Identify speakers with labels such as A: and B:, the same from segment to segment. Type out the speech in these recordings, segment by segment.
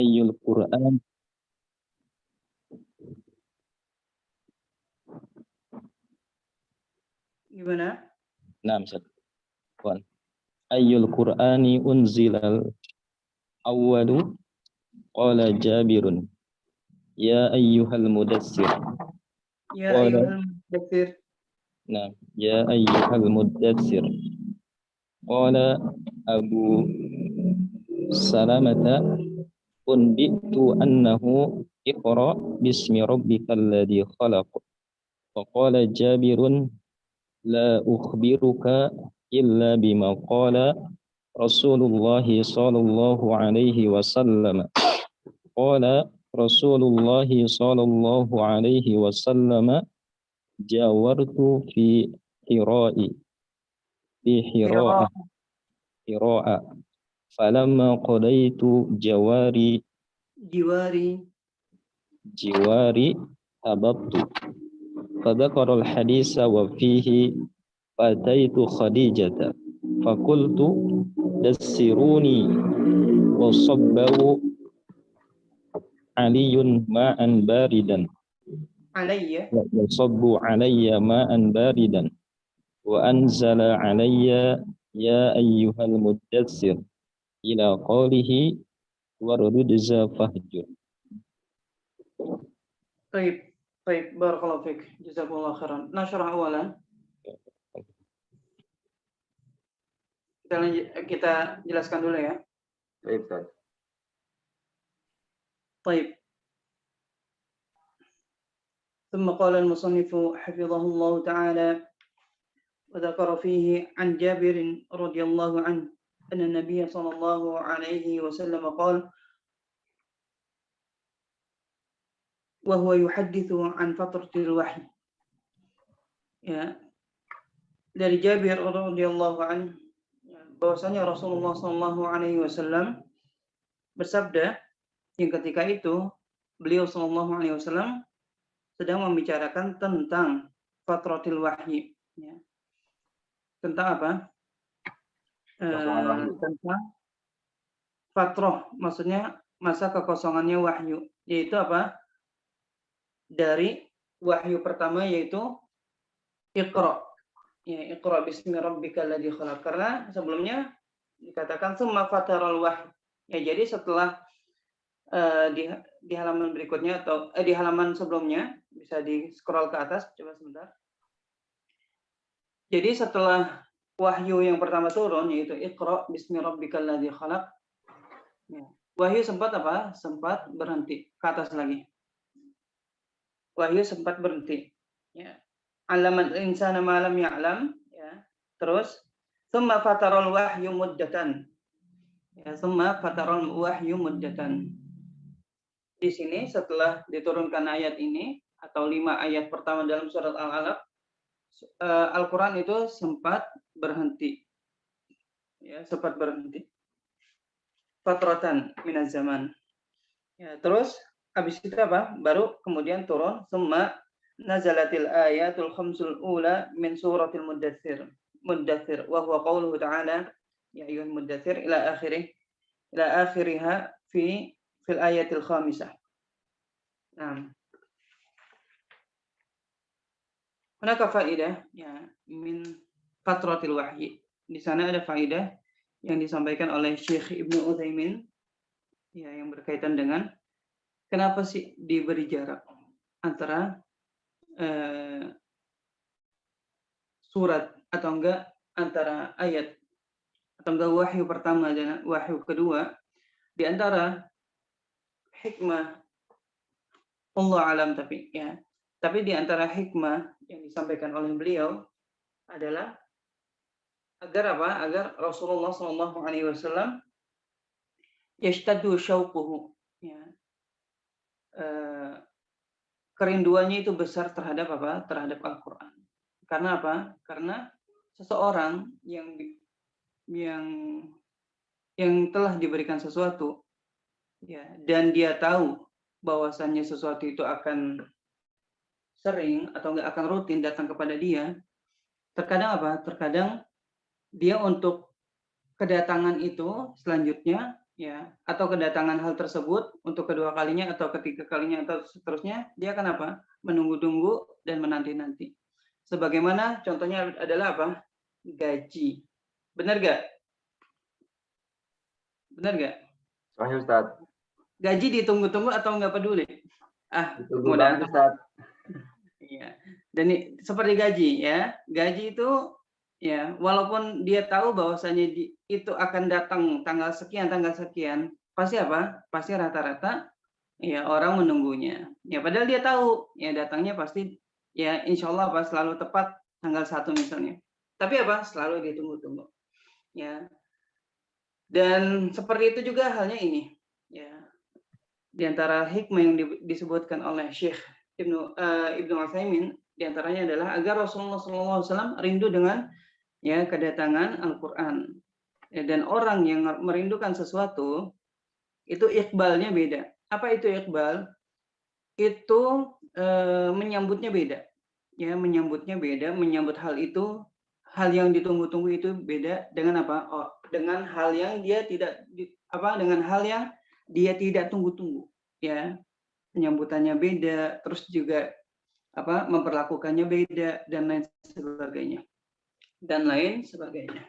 A: Ayyul Qur'an.
B: Gimana?
A: Nah, Ustaz. Ayyul Qur'ani unzilal awwalu qala Jabirun ya ayyuhal mudassir.
B: Ya ayyuhal mudassir.
A: Nah, ya ayyuhal mudassir. Qala Abu Salamata unbitu annahu iqra bismi rabbikal ladzi khalaq. Faqala Jabirun la ukhbiruka illa bima qala Rasulullah sallallahu alaihi wasallam. Qala Rasulullah sallallahu alaihi wasallam jawartu fi hira'i hira'a falamma qadaitu jiwari ababtu fadzakara al-haditsa wa fihi fataitu Khadijata fakultu dassiruni wa sabbahu aliyun ma'an baridan wa sabbu alayya ma'an baridan wa anzala alayya ya ayyuhal mudassir ila qawlihi warudza fahjur.
B: Baik, barakallahu fiik. Jazakumullah khairan. Nashrah awalan. Kita jelaskan dulu ya.
C: Baik, Ustaz.
B: Baik. ثم قال المصنف حفظه الله تعالى وذكر فيه عن جابر رضي الله عنه أن النبي صلى الله عليه وسلم قال وهو يحدث عن فترة الوحي. Ya, dari Jabir radhiyallahu anhu bahwasanya Rasulullah sallallahu alaihi wasallam bersabda yang ketika itu beliau sallallahu alaihi wasallam sedang membicarakan tentang fatratil wahyi, ya. Tentang apa? Tentang fatrah, maksudnya masa kekosongannya wahyu, yaitu apa? Dari wahyu pertama yaitu Iqra. Ya, Iqra bismi rabbikal ladzi khalaq. Karena sebelumnya dikatakan summa fataral wahyi. Ya, jadi setelah di halaman berikutnya atau di halaman sebelumnya bisa di scroll ke atas, coba sebentar. Jadi setelah wahyu yang pertama turun yaitu Iqra bismi rabbikal ladzi khalaq. Ya, wahyu sempat apa? Sempat berhenti. Ke atas lagi. Wahyu sempat berhenti. Ya. Alaman insana ma lam ya'lam, ya. Terus summa fataral wahyu muddatan. Ya, summa fataral wahyu muddatan. Di sini setelah diturunkan ayat ini atau 5 ayat pertama dalam surat Al-Alaq, Al-Qur'an itu sempat berhenti. Ya, sempat berhenti. Fatratan minaz zaman. Ya, terus habis itu apa? Baru kemudian turun summa nazalatil ayatul khamsul ula min suratil muddatsir wa huwa qauluhu ta'ala ya ayyuhal muddatsir ila akhiriha fil ayatil khamisah. Nah, hunaka faidah ya min fatratil wahyi. Di sana ada faidah yang disampaikan oleh Syekh Ibnu Utsaimin ya yang berkaitan dengan kenapa sih diberi jarak antara surat atau enggak antara ayat atau enggak wahyu pertama dan wahyu kedua, di antara hikmah Allah alam tapi di antara hikmah yang disampaikan oleh beliau adalah agar apa? Agar Rasulullah sallallahu alaihi wasallam yashtaddu syauquhu, ya. Kerinduannya itu besar terhadap apa? Terhadap Al-Qur'an. Karena apa? Karena seseorang yang telah diberikan sesuatu ya dan dia tahu bahwasannya sesuatu itu akan sering atau enggak akan rutin datang kepada dia, terkadang apa? Terkadang dia untuk kedatangan itu selanjutnya ya, atau kedatangan hal tersebut untuk kedua kalinya atau ketiga kalinya atau seterusnya, dia akan apa? Menunggu-tunggu dan menanti-nanti. Sebagaimana contohnya adalah apa? Gaji. Benar gak? Benar gak?
C: Sahih Ustaz.
B: Gaji ditunggu-tunggu atau nggak peduli?
C: Ditunggu banget Ustaz.
B: Iya. Dan seperti gaji ya. Gaji itu ya, walaupun dia tahu bahwasanya itu akan datang tanggal sekian, pasti apa? Pasti rata-rata ya orang menunggunya. Ya padahal dia tahu ya datangnya pasti ya insya Allah apa selalu tepat tanggal 1 misalnya. Tapi apa? Selalu ditunggu-tunggu. Ya. Dan seperti itu juga halnya ini. Ya. Di antara hikmah yang disebutkan oleh Syekh Ibnu Utsaimin di antaranya adalah agar Rasulullah SAW rindu dengan ya kedatangan Al-Qur'an. Ya, dan orang yang merindukan sesuatu itu iqbalnya beda. Apa itu iqbal? Itu menyambutnya beda. Ya, menyambutnya beda, menyambut hal itu, hal yang ditunggu-tunggu itu beda dengan apa? Oh, dengan hal yang dia tidak dengan hal yang dia tidak tunggu-tunggu, ya. Penyambutannya beda, terus juga memperlakukannya beda dan lain sebagainya.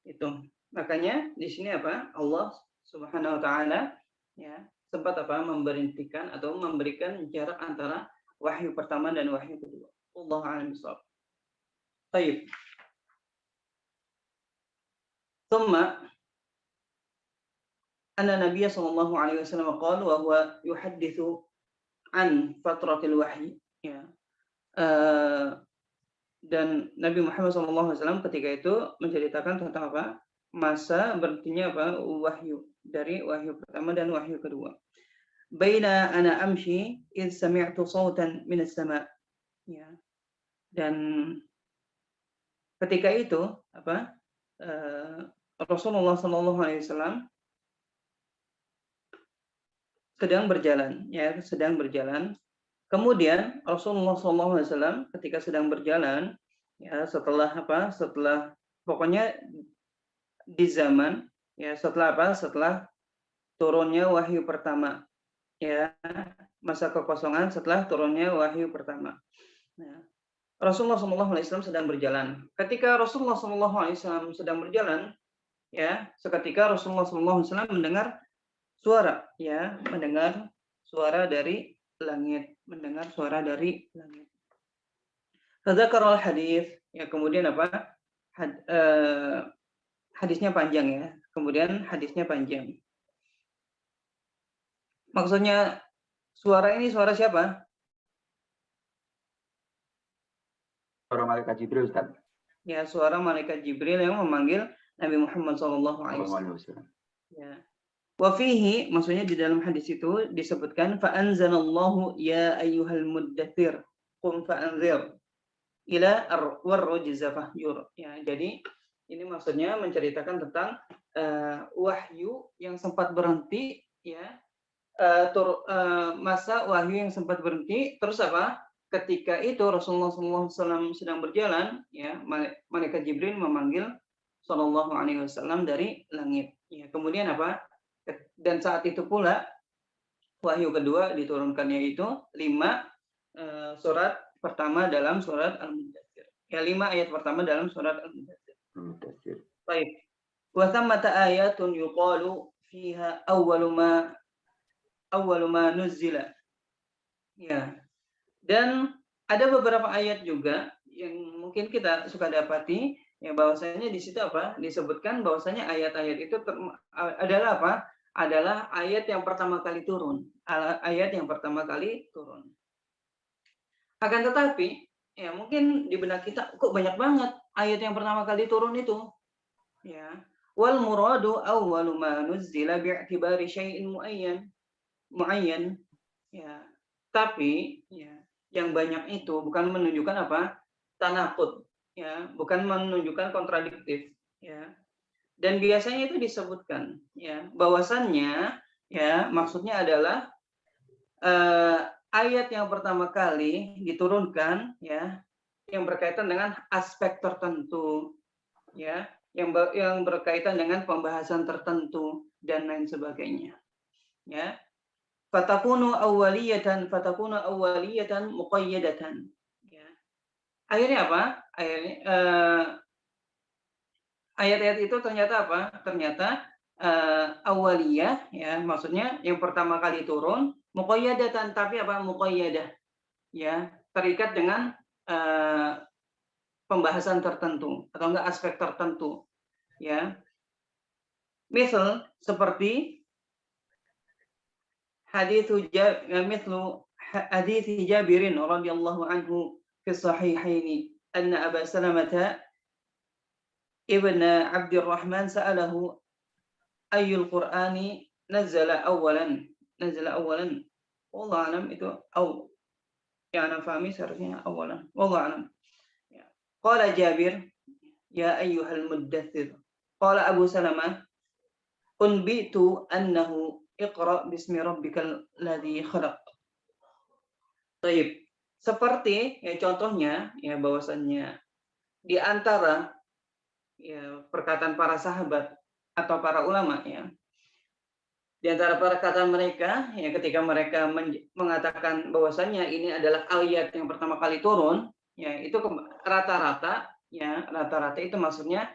B: Itu. Makanya di sini Allah Subhanahu wa taala ya sempat memberhentikan atau memberikan jarak antara wahyu pertama dan wahyu kedua. Wallahu a'lam bishawab. Baik. Thumma anna Nabiy sallallahu alaihi wasallam qala wa huwa yuhadditsu an fatratil wahyi ya. Dan Nabi Muhammad sallallahu alaihi wasallam ketika itu menceritakan tentang masa berhentinya wahyu, dari wahyu pertama dan wahyu kedua. Baina ana amshi id sami'tu sautan minas sama' ya. Dan ketika itu Rasulullah sallallahu alaihi wasallam sedang berjalan. Kemudian Rasulullah SAW ketika sedang berjalan, ya setelah pokoknya di zaman, ya setelah turunnya wahyu pertama, ya masa kekosongan setelah turunnya wahyu pertama. Nah, Rasulullah SAW sedang berjalan. Ketika Rasulullah SAW sedang berjalan, ya seketika Rasulullah SAW mendengar suara dari langit, Tadzakara al-hadits, ya kemudian hadisnya panjang ya. Kemudian hadisnya panjang. Maksudnya suara ini suara siapa?
C: Suara malaikat Jibril Ustaz.
B: Ya, suara malaikat Jibril yang memanggil Nabi Muhammad SAW. Ya. Wa fihi, maksudnya di dalam hadis itu disebutkan fa anzalallahu ya ayyuhal muddatsir qum fa'anzir ila ar-rujza fahjur. Ya, jadi ini maksudnya menceritakan tentang wahyu yang sempat berhenti ya. Masa wahyu yang sempat berhenti, terus ketika itu Rasulullah SAW sedang berjalan ya, malaikat Jibril memanggil Shallallahu alaihi wasallam dari langit. Ya, kemudian dan saat itu pula wahyu kedua diturunkan, yaitu 5 surat pertama dalam surat Al-Mudaththir. Ya, 5 ayat pertama dalam surat Al-Mudaththir. Baik. Wa thammata ayatun yuqalu fiha awwalu ma nuzila. Ya. Dan ada beberapa ayat juga yang mungkin kita suka dapati ya, bahwasanya di situ disebutkan bahwasanya ayat-ayat itu adalah adalah ayat yang pertama kali turun. Akan tetapi ya mungkin di benak kita kok banyak banget ayat yang pertama kali turun itu. Ya. Wal muradu awwalu ma nuzila bi'tibari syai'in muayyan. Ya. Tapi ya yang banyak itu bukan menunjukkan tanaqud, ya, bukan menunjukkan kontradiktif, ya. Dan biasanya itu disebutkan ya bahwasannya ya maksudnya adalah ayat yang pertama kali diturunkan ya yang berkaitan dengan aspek tertentu ya yang berkaitan dengan pembahasan tertentu dan lain sebagainya. Ya. Fatakunu awwaliyatan muqayyadatan. Ya. Akhirnya apa? Akhirnya ayat-ayat itu ternyata apa? Ternyata awaliyah, ya, maksudnya yang pertama kali turun, muqayyadatan, tapi apa? Muqayyadah, ya, terikat dengan pembahasan tertentu atau enggak aspek tertentu, ya. Misal seperti hadits Jabirin radhiyallahu anhu fi sahihaini anna Aba Salamah ibn Abdurrahman sa'alahu ayyul Qur'ani nazala awalan wallahu alam, itu yang ana fahami seharusnya awalan, wallahu alam. Ya. Qala Jabir ya ayyuhal muddaththir, qala Abu Salamah unbitu annahu iqra bismi rabbikal ladzi khalaq. Baik, seperti ya contohnya ya bahwasannya di antara ya perkataan para sahabat atau para ulama, ya, di antara perkataan mereka ya ketika mereka mengatakan bahwasannya ini adalah ayat yang pertama kali turun, ya itu rata-rata itu maksudnya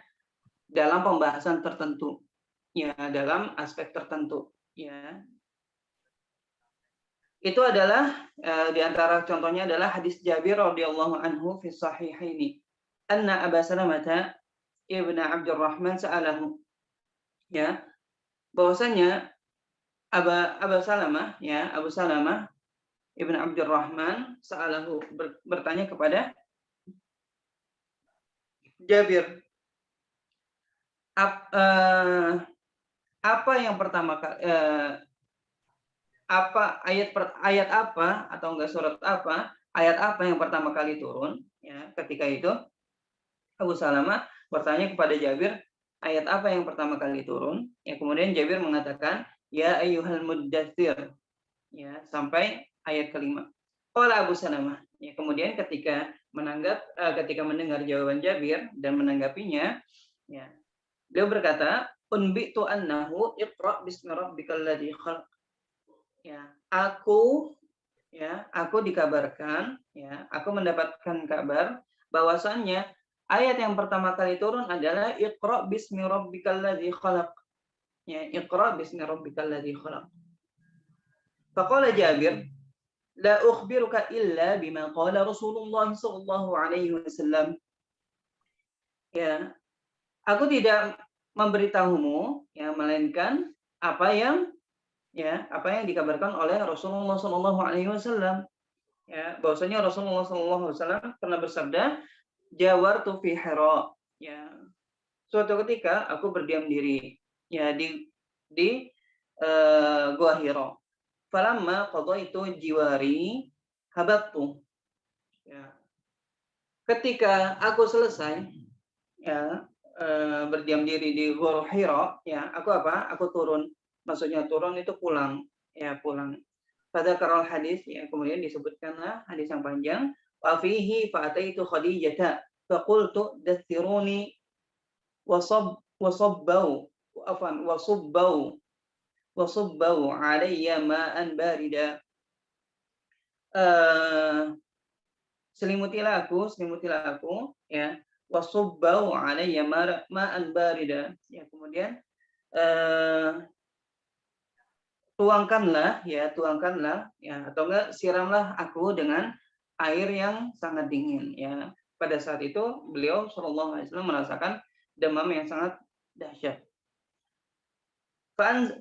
B: dalam pembahasan tertentu, ya, dalam aspek tertentu, ya. Itu adalah di antara contohnya adalah hadis Jabir radhiyallahu anhu fi sahihaini anna Aba Salamah ibn Abdurrahman sa'alahu, ya, bahwasanya Abu Salamah, ya, Abu Salamah ibn Abdurrahman sa'alahu bertanya kepada Jabir, apa yang pertama ayat apa atau enggak surat apa, ayat apa yang pertama kali turun, ya. Ketika itu Abu Salamah bertanya kepada Jabir, ayat apa yang pertama kali turun, ya. Kemudian Jabir mengatakan ya ayyuhal muddatsir, ya, sampai ayat kelima. Qala Abu Salamah, ya, kemudian ketika mendengar jawaban Jabir dan menanggapinya, ya, beliau berkata unbitu annahu iqra bismi rabbikal ladzi khalaq. Ya, aku dikabarkan, ya, aku mendapatkan kabar bahwasannya ayat yang pertama kali turun adalah iqra bismi rabbikal ladzi khalaq. Ya, iqra bismi rabbikal ladzi khalaq. Faqala Jabir, la ukhbiruka illa bima qala Rasulullah sallallahu alaihi wasallam. Ya, aku tidak memberitahumu, ya, melainkan apa yang dikabarkan oleh Rasulullah Shallallahu Alaihi Wasallam, ya, bahwasanya Rasulullah Shallallahu Alaihi Wasallam pernah bersabda, jawartu fi Hira, ya, suatu ketika aku berdiam diri, ya, di gua Hira. Falamma qadaitu jiwari habattu, ya, ketika aku selesai, ya, berdiam diri di gua Hira, ya, aku turun. Maksudnya turun itu pulang, ya, pulang. Pada karal hadis, ya, kemudian disebutkanlah hadis yang panjang. Wa fihi fa ataitu Khadijah fa qultu dathiruni wasubbau alayya ma'an barida. Selimutilah aku, ya, wasubbau alayya ma'an barida. Ya, kemudian tuangkanlah, ya, atau enggak siramlah aku dengan air yang sangat dingin, ya. Pada saat itu beliau Shallallahu Alaihi Wasallam merasakan demam yang sangat dahsyat.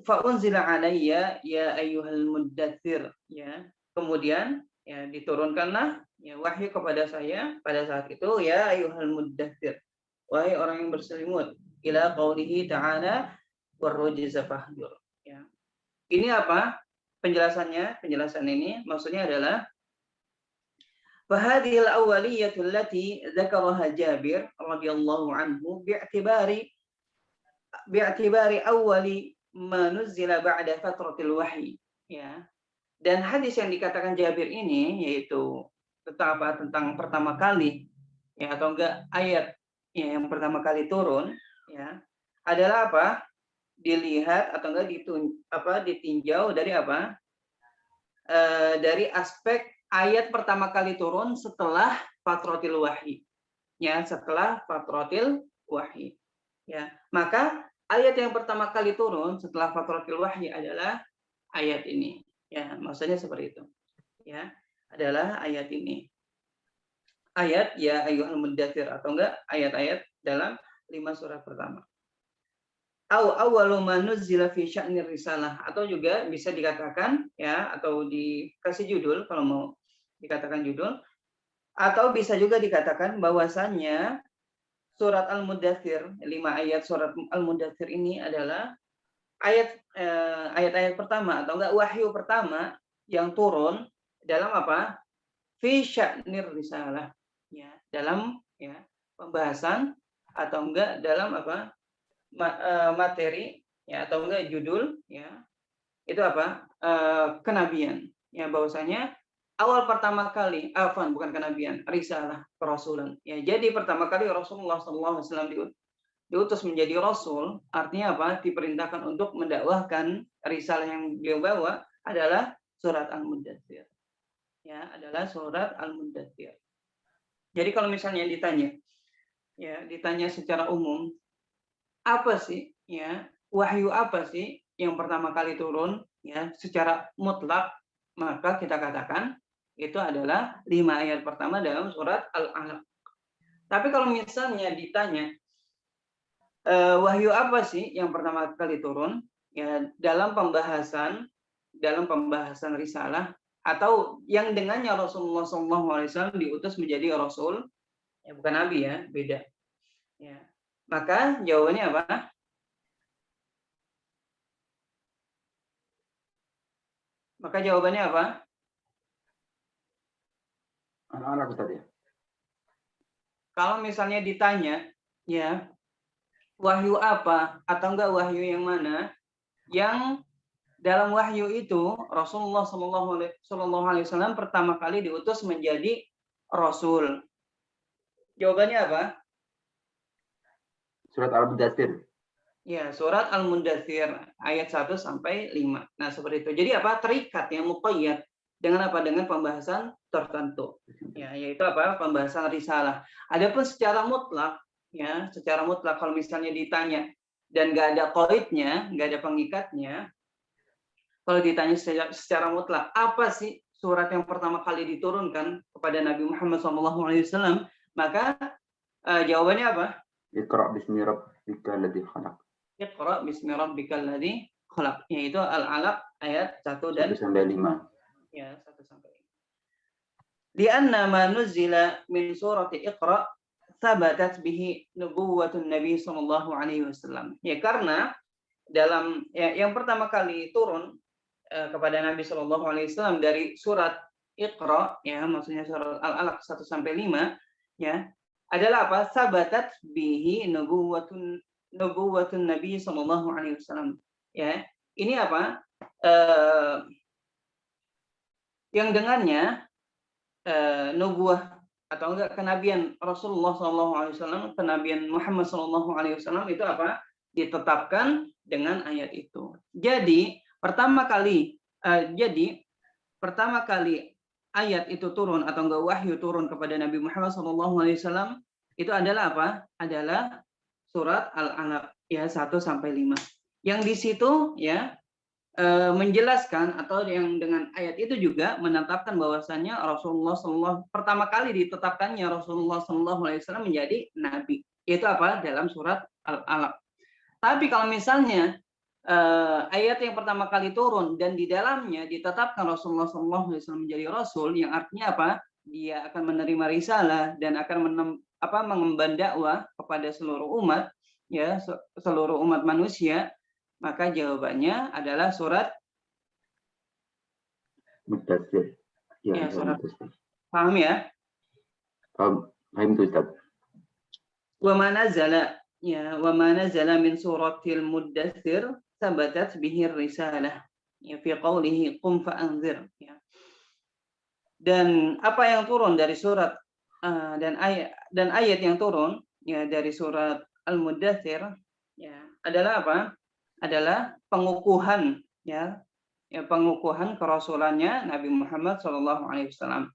B: Fa'unzila alayya ya ayyuhal muddatsir, ya. Kemudian, ya, diturunkanlah, ya, wahyu kepada saya pada saat itu, ya ayyuhal muddatsir, wahai orang yang berselimut, ila qaulihi ta'ala warrujza fahjur, ya. Ini apa penjelasannya? Penjelasan ini maksudnya adalah fahadhil awwaliyatu allati dzakaraha Jabir radhiyallahu anhu bi'tibari awwali ma nuzila ba'da fatratil wahyi, ya. Dan hadis yang dikatakan Jabir ini yaitu tentang pertama kali, ya, atau enggak ayat, ya, yang pertama kali turun, ya, adalah apa? dilihat atau enggak ditinjau dari apa? Dari aspek ayat pertama kali turun setelah fatratil wahyi. Ya, setelah fatratil wahyi. Ya, maka ayat yang pertama kali turun setelah fatratil wahyi adalah ayat ini. Ya, maksudnya seperti itu. Ya, adalah ayat ini. Ayat ya ayyuhal muddatsir atau enggak ayat-ayat dalam 5 surat pertama. Awwalu ma nuzzila fi sya'nir risalah, atau juga bisa dikatakan ya, atau dikasih judul kalau mau dikatakan judul, atau bisa juga dikatakan bahwasannya surat Al-Muddatsir, 5 ayat surat Al-Muddatsir ini adalah ayat-ayat pertama atau enggak wahyu pertama yang turun dalam apa? Fi sya'nir risalah, ya, dalam ya pembahasan atau enggak dalam apa? Materi ya atau enggak judul ya, itu apa? Kenabian, ya, bahwasanya awal pertama kali bukan kenabian, risalah, kerasulan, ya. Jadi pertama kali Rasulullah SAW diutus menjadi rasul, artinya apa? Diperintahkan untuk mendakwahkan risalah yang beliau bawa adalah surat Al-Muddatsir, ya, adalah surat Al-Muddatsir. Jadi kalau misalnya ditanya secara umum, apa sih ya, wahyu apa sih yang pertama kali turun ya secara mutlak, maka kita katakan itu adalah 5 ayat pertama dalam surat Al-Alaq. Tapi kalau misalnya ditanya wahyu apa sih yang pertama kali turun ya dalam pembahasan risalah, atau yang dengannya Rasulullah SAW diutus menjadi rasul, ya, bukan nabi ya, beda ya. Maka jawabannya apa?
C: Anak-anak Ustaz ya.
B: Kalau misalnya ditanya, ya, wahyu apa atau enggak wahyu yang mana yang dalam wahyu itu Rasulullah SAW pertama kali diutus menjadi rasul. Jawabannya apa?
C: Surat Al-Muddatsir.
B: Ya, surat Al-Muddatsir ayat 1 sampai 5. Nah, seperti itu. Jadi apa? Terikat, yang muqayyad dengan apa? Dengan pembahasan tertentu. Ya, yaitu apa? Pembahasan risalah. Adapun secara mutlak, ya, secara mutlak kalau misalnya ditanya dan nggak ada qaidnya, nggak ada pengikatnya, kalau ditanya secara mutlak, apa sih surat yang pertama kali diturunkan kepada Nabi Muhammad SAW, maka jawabannya apa?
C: Iqra bismi rabbikal ladzi khalaq.
B: Iqra bismi rabbikal ladzi khalaq, yaitu Al-Alaq ayat 1 dan
C: 1 sampai 5.
B: Ya, 1 sampai 5. Lianna ma nuzila min surati Iqra thabatat bihi nubuwwatun Nabi sallallahu alaihi wasallam. Ya, karena dalam yang pertama kali turun kepada Nabi sallallahu alaihi wasallam dari surat Iqra, ya, maksudnya surat Al-Alaq 1 sampai 5, ya, adalah apa? Sabatat bihi nubuwwatun Nabi sallallahu alaihi wasallam. Ya, ini apa? Yang dengannya nubuah atau enggak kenabian Rasulullah sallallahu alaihi wasallam, kenabian Muhammad sallallahu alaihi wasallam itu apa? Ditetapkan dengan ayat itu. Jadi pertama kali ayat itu turun atau enggak wahyu turun kepada Nabi Muhammad SAW itu adalah apa? Adalah surat Al-Alaq ya 1 sampai 5. Yang di situ ya menjelaskan, atau yang dengan ayat itu juga menetapkan bahwasannya Rasulullah SAW pertama kali ditetapkannya Rasulullah SAW menjadi nabi. Itu apa? Dalam surat Al-Alaq. Tapi kalau misalnya ayat yang pertama kali turun dan di dalamnya ditetapkan Rasulullah SAW menjadi rasul, yang artinya apa? Dia akan menerima risalah dan akan mengemban dakwah kepada seluruh umat, ya, seluruh umat manusia, maka jawabannya adalah surat
C: Muddatsir.
B: Ya, surat. Paham ya?
C: Paham itu Ustaz.
B: Wa ma nazala min suratil Muddatsir sabatat bihi risalah, ya, fi qawlihi qum fa'anzir, ya. Dan apa yang turun dari surat dan ayat yang turun ya dari surat Al-Muddatsir ya adalah apa? adalah pengukuhan ya pengukuhan kerasulannya Nabi Muhammad SAW,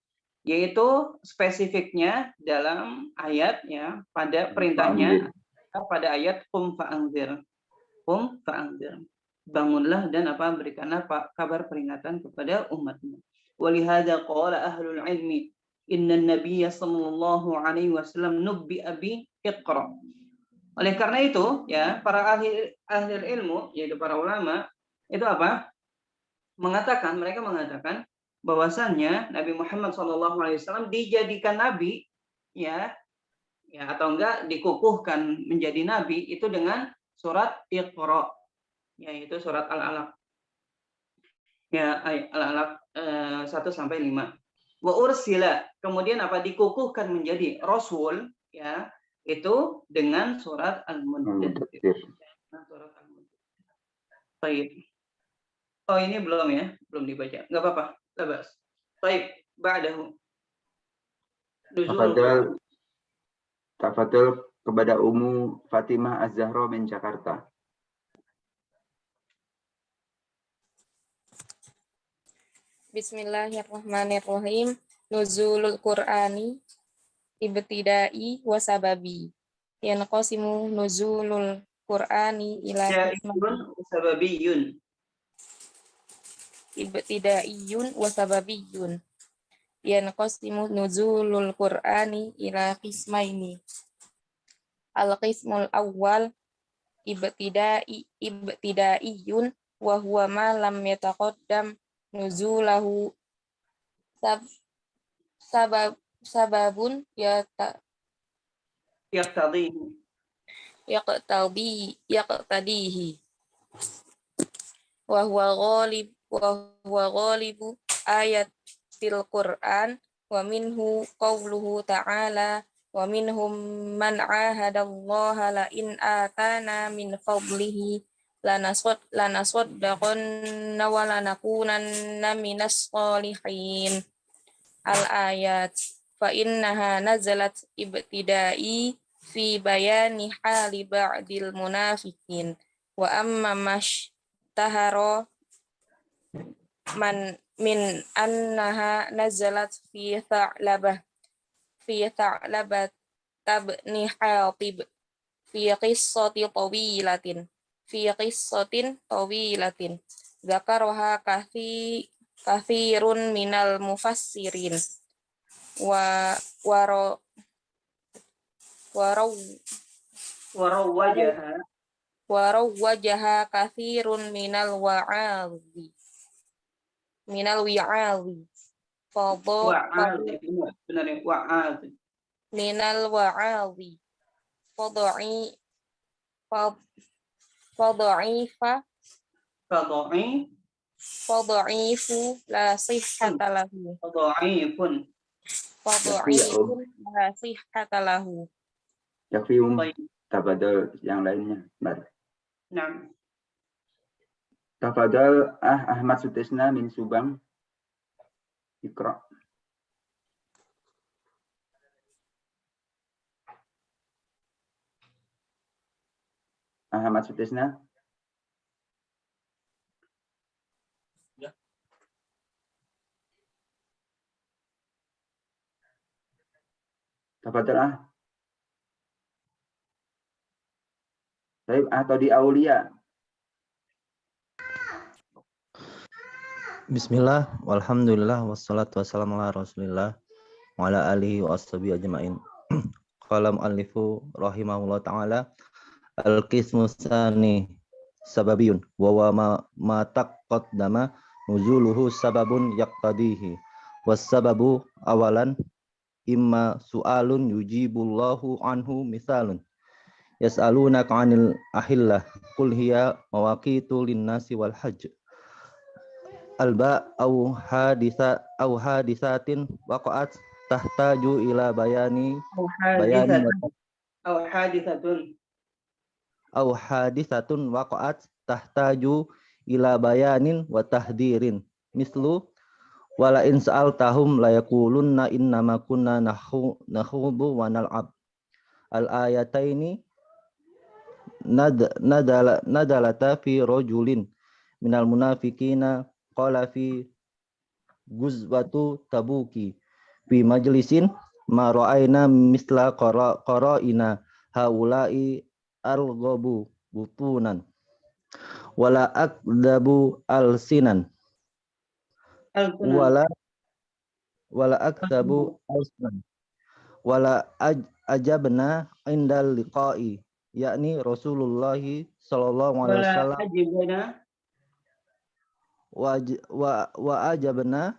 B: yaitu spesifiknya dalam ayat ya pada perintahnya pada ayat qum fa'anzir, bangunlah dan berikanlah kabar peringatan kepada umatmu. Walihada qala ahlul ilmi inna nabiyya sallallahu alaihi wasallam nubbi'a bi iqra. Oleh karena itu ya para ahli ilmu yaitu para ulama itu mereka mengatakan bahwasannya Nabi Muhammad SAW dijadikan nabi ya atau enggak dikukuhkan menjadi nabi itu dengan surat Iqra, yaitu surat Al-Alaq. Ya, Al-Alaq 1-5. Wa ursila, kemudian dikukuhkan menjadi rasul ya, itu dengan surat Al-Muddatsir. Surat Al-Muddatsir. Baik. Oh, ini belum ya, belum dibaca. Enggak apa-apa. Labas. Baik, ba'dahu.
C: Tafadhol kepada Ummu Fatimah Az-Zahra min Jakarta.
D: Bismillahirrahmanirrahim. Nuzulul Qur'ani ibtidai wa sababi. Yanqasimu nuzulul Qur'ani ila
B: sababiyun.
D: Ibtidaiyun wa sababiyun. Yanqasimu nuzulul Qur'ani ila qismaini. Al-qismul awwal ibtidaiyun wa huwa ma lam yataqaddam nuzulahu sababun yaqtadihi wa huwa ghalibu ayatil Qur'an wa minhu qawluhu ta'ala wa minhum man 'ahadallaha la in atana min fadlihi lanasaddaqanna wa lanakunanna minas sholihin. Al-ayat fa innaha nazalat ibtidai fi bayani hali ba'dil munafiqin wa amma mash tahara man min annaha nazalat fi Tha'labah tabni Hatib fi qissatin tawilatin dzakaraha kathirun minal mufassirin wa warawwajaha kathirun minal wa'adhi fadha'ifu la sihhata lahu. Fadha'ifun la sihhata lahu.
C: Yakfi tafadhol yang lainnya. Mari.
B: Nah.
C: Tafadhol Ahmad Sutisna min Subang. Iqra. Ahmad Sutisna. Ya. Tafadhol Baik, atau di Aulia.
E: Bismillah, walhamdulillah, wassalatu wassalamu ala rasulillah wa ala alihi wa ashabihi ajma'in. Qala mu'allifu rahimahullah ta'ala al-qismu tsani sababiyun wa ma taqaddama nuzuluhu sababun yaqtadihi was sababu awalan imma su'alun yujibullahu anhu misalun yas'alunaka 'anil ahillah qul hiya mawaqitu lin-nasi wal hajj alba au hadisatin waqa'at tahtaju ila bayani au hadisatun waqa'at tahtaju ila bayanin wa tahdirin mislu wala in sa'altahum la yaqulunna innama kunna nakhudu wa nal'ab al ayataini nadalata fi rajulin minal munafiqina qala fi guzwatu tabuki fi majlisin ma ra'ayna misla qara'ina haula'i al-ghabu butunan wala akdabu al-sinan wala akdabu al-sinan wala ajabna indal liqa'i yakni Rasulullah sallallahu alaihi wasallam wa ajabna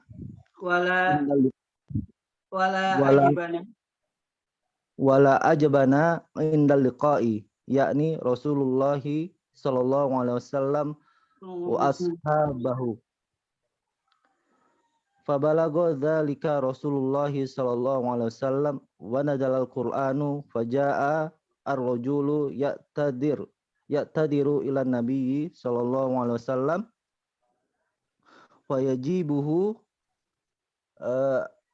E: wala ajabana indal liqa'i yakni Rasulullah sallallahu alaihi wasallam wa ashabahu fabalagha dzalika Rasulullah sallallahu alaihi wasallam wa nazalal Qur'anu fajaa ar-rajulu ya'tadiru ila nabiyyi sallallahu alaihi wasallam fayajibuhu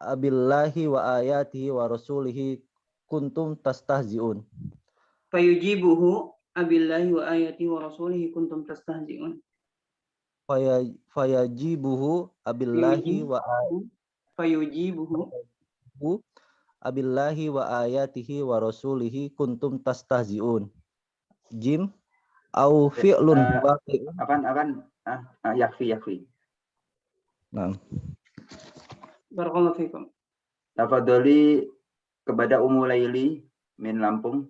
E: abillahi wa ayatihi wa rasulihi kuntum tastahzi'un.
B: Fayujibuhu abillahi wa ayatihi wa rasulihi kuntum tastahzi'un.
E: Fayajibuhu abillahi wa abillahi wa ayatihi wa rasulihi kuntum tastahzi'un. Jim au fi'lun waqi'un.
C: Yakfi.
E: Nah.
B: Barakallahu fikum.
C: Tafadholi kepada Ummu Laili min Lampung.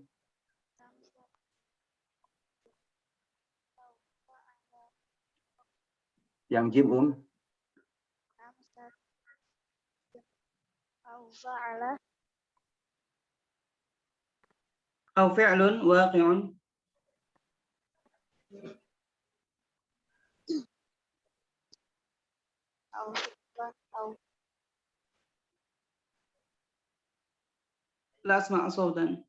C: Yang Jim
B: Au fi'lun waqi'un. La asma' sawtan.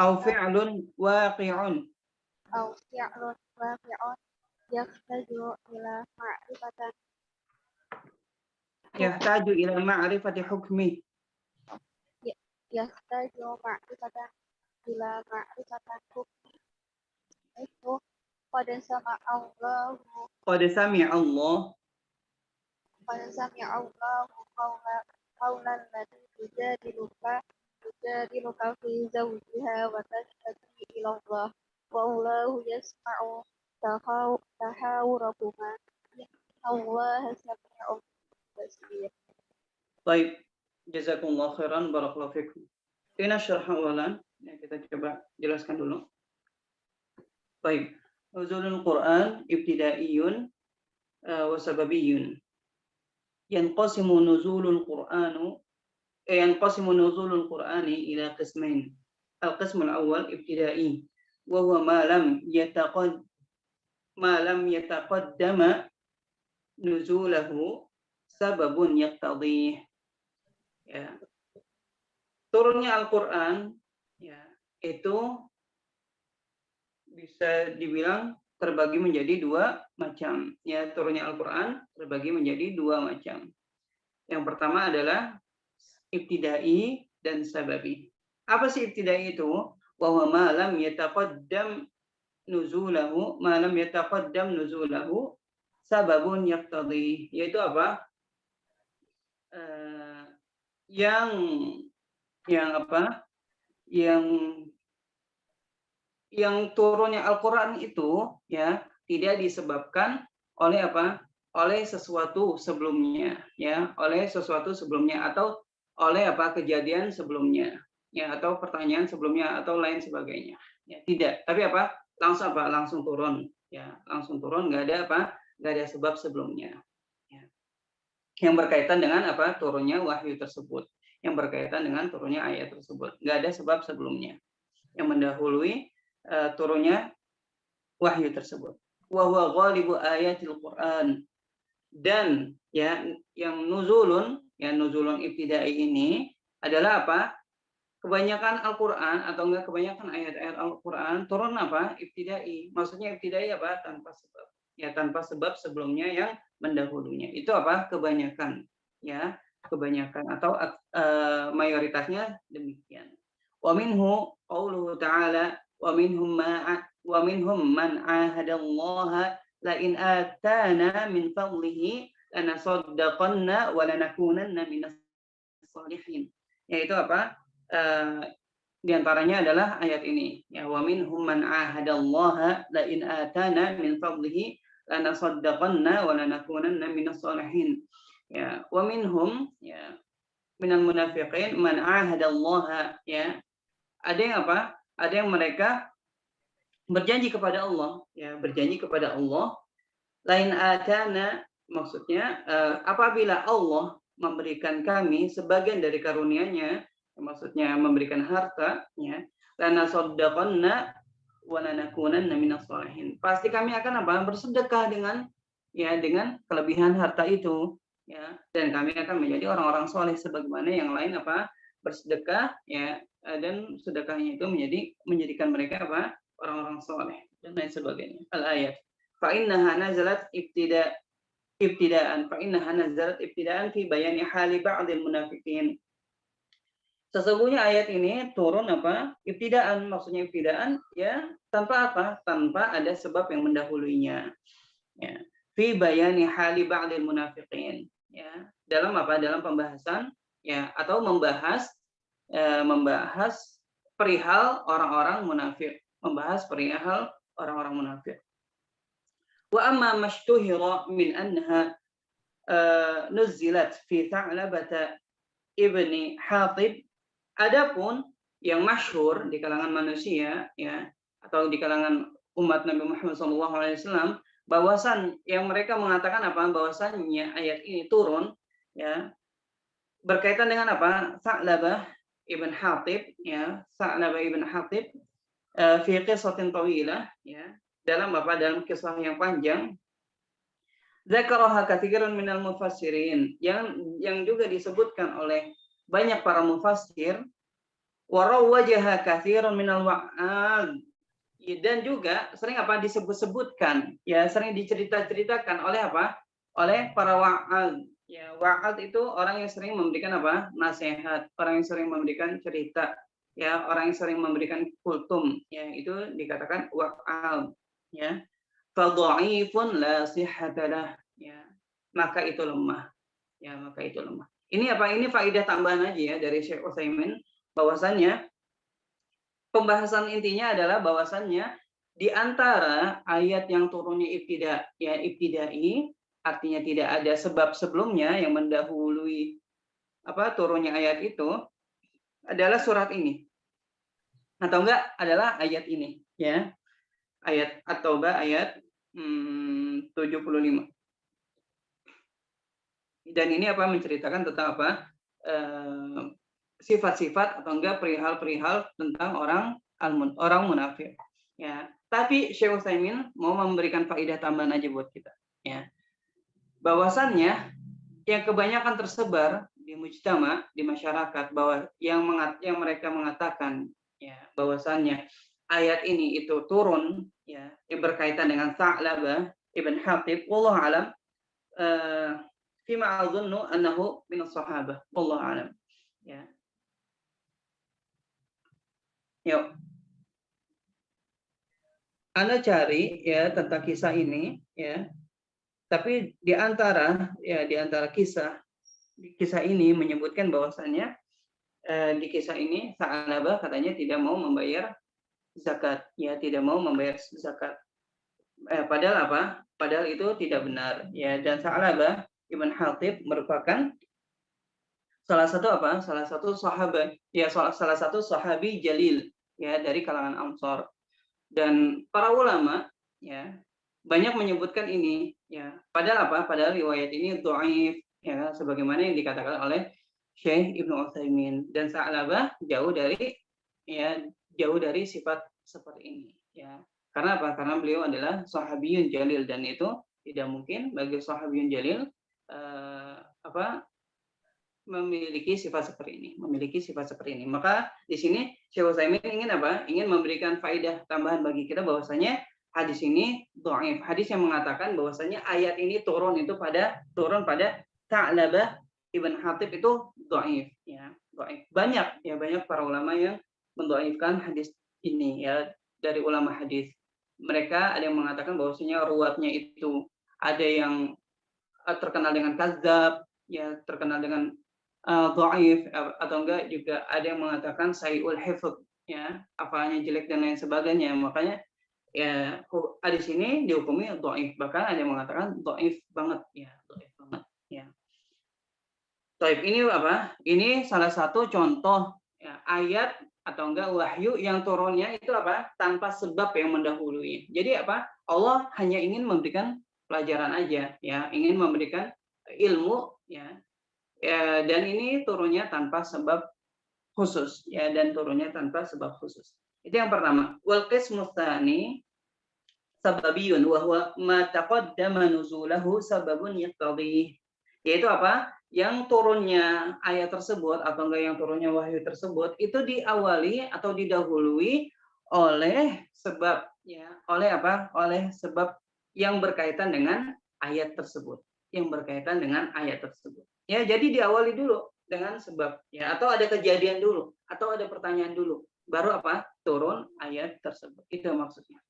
B: Au fi'lun waqi'un. Yahtaju ila ma'rifati hukmi. Qad sami'a Allah qawlan lati tujadiluka fi zawjiha wa tashtaki ila Allah wa Allahu yasma'u tahawurakuma Allah sami'un basir. Baik, jazakumullah khairan, barakallahu fikum. Ini syarah awalan, ya, kita coba jelaskan dulu. Baik, nuzulul Quran ibtidaiyun wa sababiyun. Yanqasimu nuzulul Qur'ani ila qismain. Al-qism al-awwal ibtidai wa huwa ma lam yataqaddama nuzulahu sababun yaqtadih. Ya. Turunnya Al-Qur'an, ya, itu bisa dibilang terbagi menjadi dua macam. Ya, turunnya Al-Qur'an terbagi menjadi dua macam. Yang pertama adalah ibtidai dan sababi. Apa sih ibtidai itu? Wa huwa ma lam yataqaddam nuzulahu sababun yaqtadih. Yaitu apa? Yang turunnya Al-Qur'an itu, ya, tidak disebabkan oleh apa? Oleh sesuatu sebelumnya, ya, oleh sesuatu sebelumnya atau oleh apa? Kejadian sebelumnya, ya, atau pertanyaan sebelumnya atau lain sebagainya. Ya, tidak. Tapi apa? Langsung turun, ya, langsung turun, nggak ada apa? Nggak ada sebab sebelumnya. Ya. Yang berkaitan dengan apa? Turunnya wahyu tersebut. Yang berkaitan dengan turunnya ayat tersebut. Nggak ada sebab sebelumnya yang mendahului turunnya wahyu tersebut. Wa huwa ghalibu ayatil Qur'an. Dan ya, yang nuzulun ibtidai ini adalah apa? Kebanyakan Al-Qur'an atau enggak kebanyakan ayat-ayat Al-Qur'an turun apa? Ibtidai. Maksudnya ibtidai apa? Tanpa sebab. Ya, tanpa sebab sebelumnya yang mendahulunya. Itu apa? Kebanyakan. Ya, kebanyakan atau mayoritasnya demikian. Wa minhu qauluhu ta'ala wa minhum man ahadallaha la in atana min fadlihi lanasaddaqanna wa lanakunanna minas sholihin. Yaitu apa? Di antaranya adalah ayat ini, ya, wa minhum man ahadallaha la in atana min fadlihi lanasaddaqanna wa lanakunanna minas sholihin. Ya, wa minhum, ya, minal munafiqin man ahadallaha, ya. Ada yang apa? Ada yang mereka berjanji kepada Allah, ya, berjanji kepada Allah. Lain atana, maksudnya apabila Allah memberikan kami sebagian dari karunia-Nya, maksudnya memberikan harta, ya, lanasaddaqanna wa lanakunanna minas sholihin. Pasti kami akan apa? Bersedekah dengan, ya, dengan kelebihan harta itu, ya, dan kami akan menjadi orang-orang soleh sebagaimana yang lain apa? Bersedekah, ya, dan sedekahnya itu menjadikan mereka apa? Orang-orang soleh dan lain sebagainya. Al-ayat. Fa innaha nazalat ibtidaan fi bayani hali ba'dil munafiqin. Sesungguhnya ayat ini turun apa? Ibtidaan, maksudnya ibtidaan, ya, tanpa apa? Tanpa ada sebab yang mendahuluinya. Ya. Fi bayani hali ba'dil munafiqin. Ya. Dalam apa? Dalam pembahasan, ya, atau membahas perihal orang-orang munafik, membahas perihal orang-orang munafik. Wa amma mashtuhira min anha nuzilat fi Tha'labata ibni Hatib. Adapun yang masyhur di kalangan manusia, ya, atau di kalangan umat Nabi Muhammad SAW, bahwasan yang mereka mengatakan apa? Bahwasannya ayat ini turun, ya, berkaitan dengan apa? Tha'labah ibn Hatib, ya, Tha'labah ibn Hatib fi qissatin tawilah, ya, dalam apa? Dalam kisah yang panjang. Dzakaraha katsirun minal mufassirin, yang juga disebutkan oleh banyak para mufassir. Wa rawwajaha katsirun minal wa'ad, dan juga sering apa? Disebut-sebutkan, ya, sering diceritakan oleh apa? Oleh para wa'ad. Ya, wa'ad itu orang yang sering memberikan apa? Nasihat, orang yang sering memberikan cerita, ya, orang yang sering memberikan kultum, ya, itu dikatakan wa'ad, ya. Fa dha'ifun la sihhatalah, ya, maka itu lemah, ya, maka itu lemah. Ini apa? Ini faedah tambahan aja, ya, dari Syekh Utsaimin, bahwasannya pembahasan intinya adalah bahwasannya di antara ayat yang turunnya ibtidai, artinya tidak ada sebab sebelumnya yang mendahului apa? Turunnya ayat itu adalah surat ini. Atau enggak adalah ayat ini, ya. Ayat At-Taubah ayat 75. Dan ini apa? Menceritakan tentang apa? Sifat-sifat atau enggak perihal-perihal tentang orang munafik, ya. Tapi Syekh Utsaimin mau memberikan faedah tambahan aja buat kita, ya. Bahwasannya yang kebanyakan tersebar di mujtama, di masyarakat, bahwa yang mereka mengatakan, ya, bahwasannya ayat ini itu turun, ya, yang berkaitan dengan Tha'labah ibn Hatib, wallahu alam, fima adzunnu annahu min as-sahabah, wallahu alam, ya. Yuk. Anda cari, ya, tentang kisah ini, ya. Tapi di antara kisah ini menyebutkan bahwasannya di kisah ini Tha'labah katanya tidak mau membayar zakat, ya, tidak mau membayar zakat. Padahal apa? Padahal itu tidak benar, ya. Dan Tha'labah ibn Hatib merupakan salah satu apa? Salah satu sahabat, ya, salah satu sahabi jalil, ya, dari kalangan Ansor. Dan para ulama, ya, banyak menyebutkan ini, ya. Padahal apa? Padahal riwayat ini dhaif, ya, sebagaimana yang dikatakan oleh Syekh Ibnu Utsaimin. Dan Tha'labah jauh dari sifat seperti ini, ya. Karena apa? Karena beliau adalah sahabiyun jalil, dan itu tidak mungkin bagi sahabiyun jalil memiliki sifat seperti ini. Maka di sini Syekh Utsaimin ingin apa? Ingin memberikan faedah tambahan bagi kita bahwasanya hadis ini dhaif. Hadis yang mengatakan bahwasanya ayat ini turun pada Tha'labah Ibn Hatib itu dhaif, ya, dhaif. Banyak para ulama yang mendhaifkan hadis ini, ya, dari ulama hadis. Mereka ada yang mengatakan bahwasanya ruwatnya itu ada yang terkenal dengan kadzab, ya, terkenal dengan dhaif, atau enggak juga ada yang mengatakan sayul hifdz, ya, hafalnya jelek dan lain sebagainya. Makanya ya hadis ini dihukumi dhaif, bahkan ada yang mengatakan dhaif banget, ya, dhaif banget, ya. Taib, ini apa? Ini salah satu contoh, ya, ayat atau enggak wahyu yang turunnya itu apa? Tanpa sebab yang mendahului. Jadi apa? Allah hanya ingin memberikan pelajaran aja, ya, ingin memberikan ilmu, ya, dan ini turunnya tanpa sebab khusus, ya, dan turunnya tanpa sebab khusus. Itu yang pertama. Wal qismu tsani sababiyun wa huwa ma taqaddama nuzulahu sababun yaqtadhi. Yaitu apa? Yang turunnya ayat tersebut atau enggak yang turunnya wahyu tersebut itu diawali atau didahului oleh sebab, ya, oleh apa? Oleh sebab yang berkaitan dengan ayat tersebut, yang berkaitan dengan ayat tersebut. Ya, jadi diawali dulu dengan sebab, ya, atau ada kejadian dulu, atau ada pertanyaan dulu, baru apa? Turun ayat tersebut. Itu maksudnya.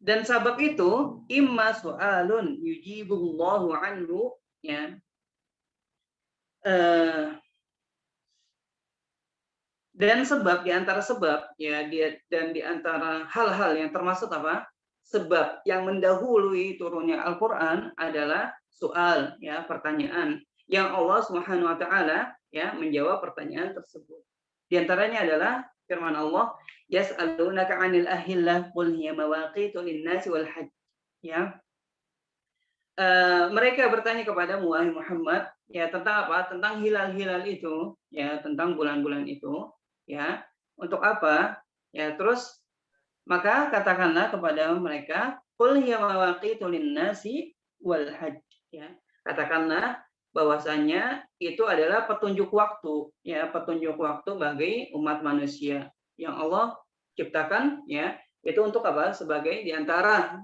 B: Dan sabab itu imma su'alun yujibullahu anhu, ya. Dan sebab, di antara sebab, ya, dan di antara hal-hal yang termasuk apa? Sebab yang mendahului turunnya Al-Qur'an adalah soal, ya, pertanyaan yang Allah Subhanahu wa taala, ya, menjawab pertanyaan tersebut. Di antaranya adalah firman Allah, yas'alunaka 'anil ahillah qul hiya mawaqitu lin-nasi wal hajj. Ya. Mereka bertanya kepadamu wahai Muhammad, ya, tentang apa? Tentang hilal-hilal itu, ya, tentang bulan-bulan itu, ya. Untuk apa? Ya, terus maka katakanlah kepada mereka, qul hiya mawaqitu lin-nasi wal hajj, ya. Katakanlah bahwasanya itu adalah petunjuk waktu, ya, petunjuk waktu bagi umat manusia yang Allah ciptakan, ya. Itu untuk apa? Sebagai di antara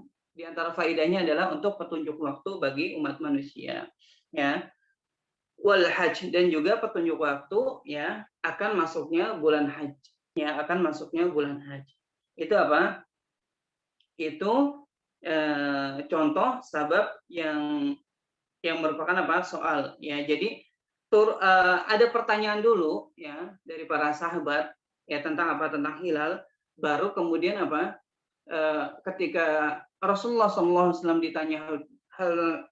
B: faedahnya adalah untuk petunjuk waktu bagi umat manusia, ya. Wal hajj, dan juga petunjuk waktu, ya, akan masuknya bulan haji, ya, akan masuknya bulan haji. Itu apa? Itu contoh sabab yang merupakan apa? Soal, ya. Jadi ada pertanyaan dulu, ya, dari para sahabat, ya, tentang apa? Tentang hilal, baru kemudian apa? Ketika Rasulullah SAW ditanya hal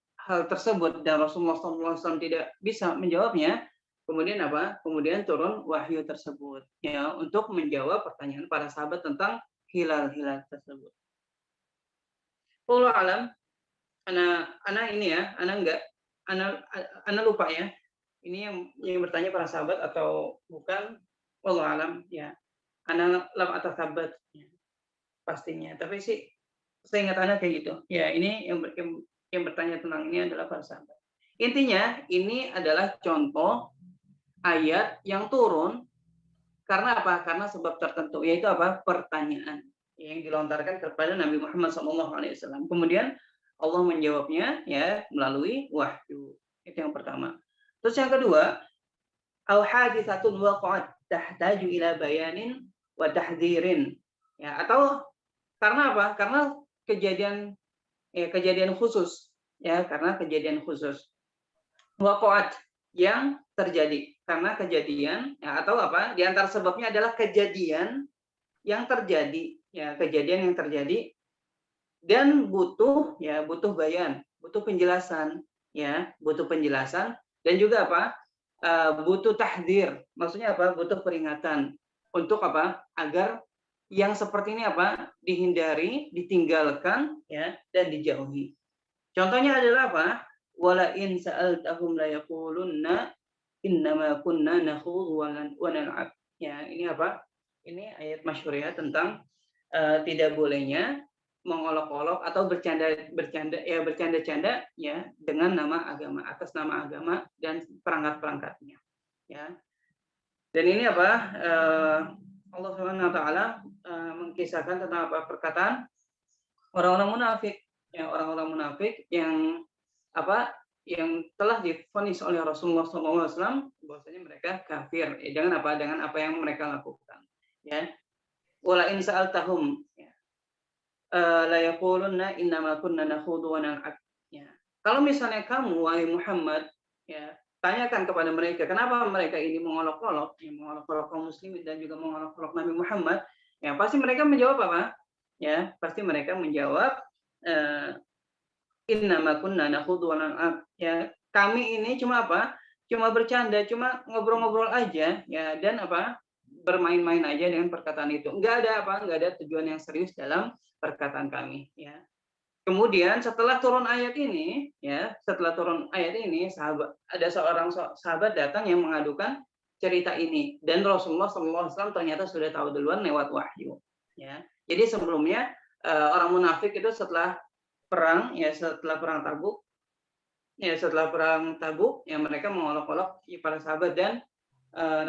B: tersebut dan Rasulullah SAW tidak bisa menjawabnya, kemudian apa? Kemudian turun wahyu tersebut, ya, untuk menjawab pertanyaan para sahabat tentang hilal-hilal tersebut. Wallahu alam. Ana ini, ya, ana lupa, ya. Ini yang bertanya para sahabat atau bukan? Wallahu alam, ya. Ana lam atatsabat, ya, pastinya. Tapi sih seingat ana kayak gitu. Ya, ini yang bertanya tentang ini adalah para sahabat. Intinya ini adalah contoh ayat yang turun karena apa? Karena sebab tertentu, yaitu apa? Pertanyaan yang dilontarkan kepada Nabi Muhammad SAW. Kemudian Allah menjawabnya, ya, melalui wahyu. Itu yang pertama. Terus yang kedua, au haditsatun waqa'at tahtaju ila bayanin wa tahdhirin. Ya, atau karena apa? Karena kejadian khusus, ya, karena kejadian khusus. Waqa'at, yang terjadi, karena kejadian, ya, atau apa? Di antara sebabnya adalah kejadian yang terjadi, ya, kejadian yang terjadi dan butuh, ya, butuh bayan, butuh penjelasan, ya, butuh penjelasan, dan juga apa? Butuh tahdzir. Maksudnya apa? Butuh peringatan untuk apa? Agar yang seperti ini apa? Dihindari, ditinggalkan, ya, dan dijauhi. Contohnya adalah apa? Wala in sa'altahum la yaqulunna innama kunna nakhudhu wa nal'ab. Ya, ini apa? Ini ayat masyhur, ya, tentang tidak bolehnya mengolok-olok atau bercanda-canda, ya, dengan nama agama, atas nama agama dan perangkat-perangkatnya, ya. Dan ini apa? Allah Subhanahu wa taala mengkisahkan tentang apa? Perkataan orang-orang munafik, ya, orang-orang munafik yang apa? yang telah divonis oleh Rasulullah SAW bahwasanya mereka kafir. Jangan dengan apa yang mereka lakukan. Ya. Wala in sa'altahum la yaqulunna innama kunna nakhudu wa nal'ab. Ya. Kalau misalnya kamu wahai Muhammad ya, tanyakan kepada mereka kenapa mereka ini mengolok-olok kaum muslimin dan juga mengolok-olok Nabi Muhammad, ya pasti mereka menjawab apa? Ya, pasti mereka menjawab innama kunna nakhudu wa nal'ab. Ya, kami ini cuma apa? Cuma bercanda, cuma ngobrol-ngobrol aja ya, dan apa? Bermain-main aja dengan perkataan itu. Enggak ada tujuan yang serius dalam perkataan kami ya. Kemudian setelah turun ayat ini ada seorang sahabat datang yang mengadukan cerita ini dan Rasulullah SAW ternyata sudah tahu duluan lewat wahyu ya. Jadi sebelumnya orang munafik itu setelah perang Tabuk ya, mereka mengolok-olok para sahabat dan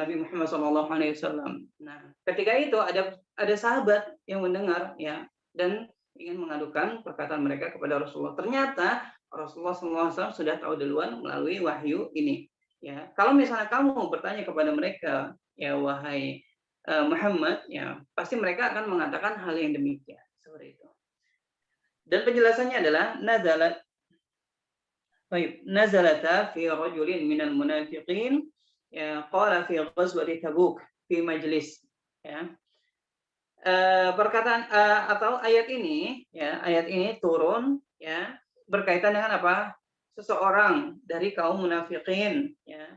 B: Nabi Muhammad SAW. Nah, ketika itu ada sahabat yang mendengar ya dan ingin mengadukan perkataan mereka kepada Rasulullah. Ternyata Rasulullah SAW sudah tahu duluan melalui wahyu ini. Ya, kalau misalnya kamu bertanya kepada mereka, ya wahai Muhammad, ya pasti mereka akan mengatakan hal yang demikian seperti itu. Dan penjelasannya adalah nazalata fi rajulin minal munafiqin ya qala fi ghazwati Tabuk fi majlis ya. Perkataan atau ayat ini turun ya berkaitan dengan apa? Seseorang dari kaum munafiqin ya.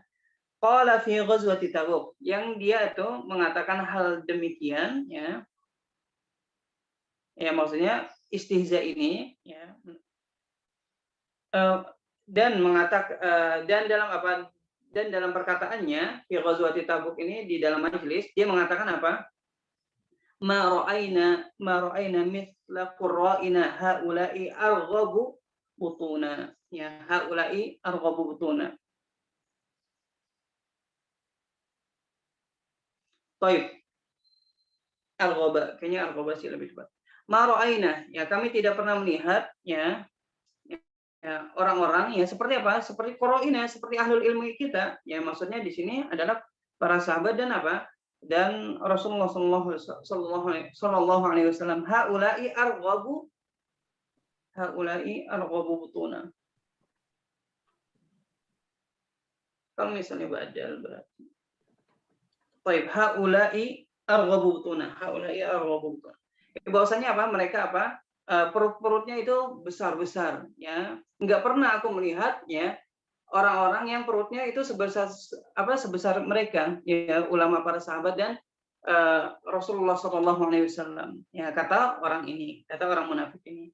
B: Qala fi ghazwati Tabuk, yang dia itu mengatakan hal demikian ya. Ya maksudnya istihza ini ya. Dan dalam perkataannya fi ghazwati Tabuk ini di dalam majelis dia mengatakan apa? Ma ra'aina mithla qurra'ina haula'i arghabu butuna. Ya, haula'i arghabu butuna. Baik. Arghaba, kayaknya arghaba sih lebih tepat. Ma ra'aina, ya kami tidak pernah melihat ya orang-orang ya seperti apa? Seperti qurra'ina, seperti ahlul ilmu kita. Ya maksudnya di sini adalah para sahabat dan apa? Dan Rasulullah Sallallahu Alaihi Wasallam haula'i arghabu butuna. Kalau misalnya badal berarti. Baik, haula'i arghabu butuna. Bahwasanya apa? Mereka apa? Perut-perutnya itu besar-besar ya. Enggak pernah aku melihat ya orang-orang yang perutnya itu sebesar mereka ya, ulama para sahabat dan Rasulullah SAW ya, kata orang munafik ini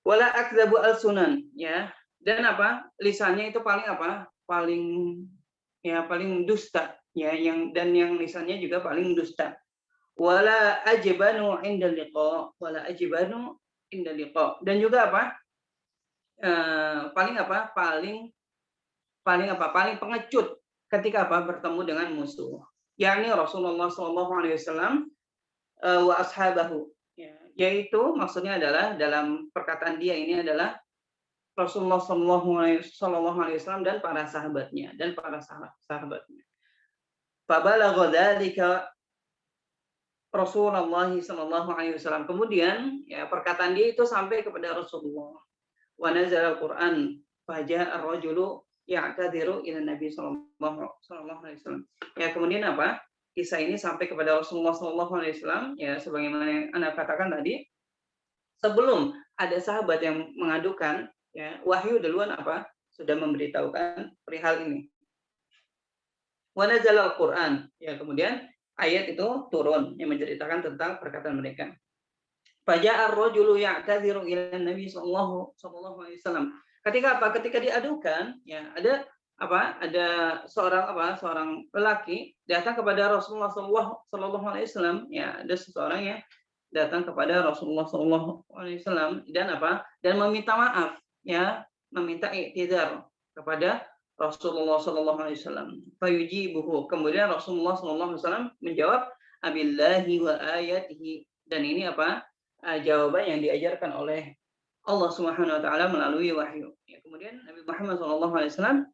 B: wala akdzabu al-sunan ya, dan apa lisannya itu paling dusta ya, yang lisannya juga paling dusta. Wala ajbanu inda liqa, dan juga paling pengecut ketika bertemu dengan musuh, yakni Rasulullah SAW wa ashabahu ya, yaitu maksudnya adalah dalam perkataan dia ini adalah Rasulullah SAW dan para sahabatnya fabalagha dzalika Rasulullah SAW, kemudian ya perkataan dia itu sampai kepada Rasulullah. Wa nazala al-Qur'an faja'a ar-rajulu ya'tadiru ila Nabi sallallahu alaihi wasallam. Ya kemudian kisah ini sampai kepada Rasulullah sallallahu alaihi wasallam ya, sebagaimana yang Anda katakan tadi, sebelum ada sahabat yang mengadukan ya, wahyu duluan sudah memberitahukan perihal ini. Wa nazala al-Qur'an ya, kemudian ayat itu turun yang menceritakan tentang perkataan mereka. Faja'a ar-rajulu ya'tadiru ila Nabi sallallahu alaihi wasallam. Ketika diadukan ya, ada seorang lelaki datang kepada Rasulullah sallallahu alaihi wasallam ya, ada seseorang yang datang kepada Rasulullah sallallahu alaihi wasallam dan meminta maaf ya, meminta i'tizar kepada Rasulullah sallallahu alaihi wasallam. Fayujibuhu, kemudian Rasulullah sallallahu alaihi wasallam menjawab abillahi wa ayatihi, dan ini jawaban yang diajarkan oleh Allah Subhanahu wa taala melalui wahyu. Ya, kemudian Nabi Muhammad SAW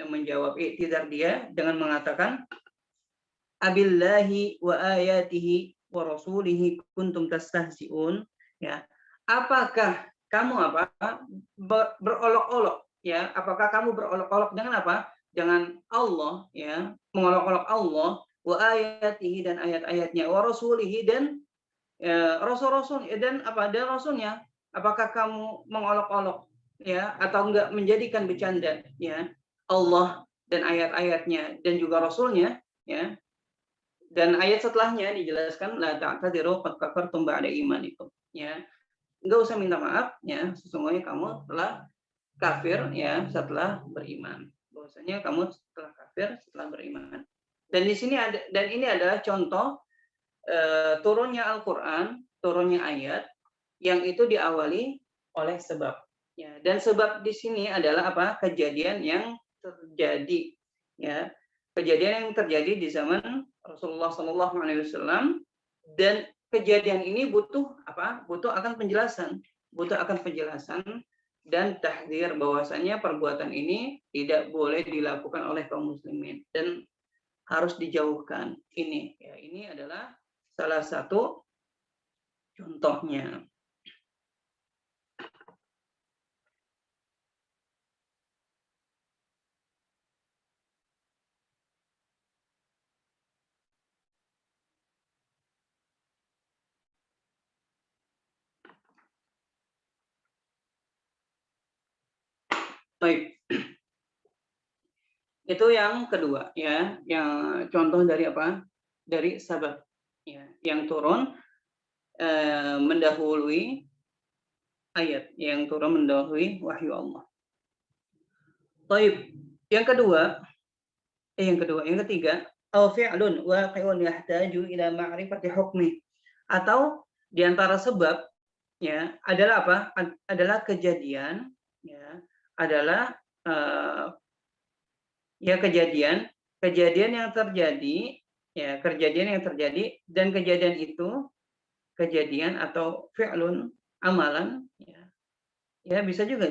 B: menjawab i'tidar dia dengan mengatakan abillahi wa ayatihi wa rasulihi kuntum tastahzi'un, ya. Apakah kamu berolok-olok, ya? Apakah kamu berolok-olok dengan apa? Dengan Allah, ya, mengolok-olok Allah, wa ayatihi dan ayat-ayatnya, wa rasulihi dan rasul-rasul dan rasulnya. Apakah kamu mengolok-olok, ya, atau enggak menjadikan bercanda, ya, Allah dan ayat-ayatnya dan juga rasulnya, ya. Dan ayat setelahnya dijelaskan la ta'tadiru qad kafartum ba'da imanikum, ya. Enggak usah minta maaf, ya, sesungguhnya kamu telah kafir, ya, setelah beriman. Bahwasanya kamu telah kafir setelah beriman. Dan di sini ini adalah contoh turunnya Al-Qur'an, turunnya ayat yang itu diawali oleh sebab, ya. Dan sebab di sini adalah kejadian yang terjadi, ya. Kejadian yang terjadi di zaman Rasulullah SAW, dan kejadian ini butuh akan penjelasan, dan tahdzir bahwasanya perbuatan ini tidak boleh dilakukan oleh kaum muslimin dan harus dijauhkan. Ini adalah salah satu contohnya. Baik. Itu yang kedua, ya, yang contoh dari dari sabab, ya, yang turun mendahului ayat, yang turun mendahului wahyu Allah. Baik. Yang ketiga, au fi'lun waqi'un yahtaju ila ma'rifati hukmi, atau di antara sebab, ya, adalah adalah kejadian, ya, adalah kejadian yang terjadi, ya, dan kejadian itu kejadian atau fi'lun, amalan, ya bisa juga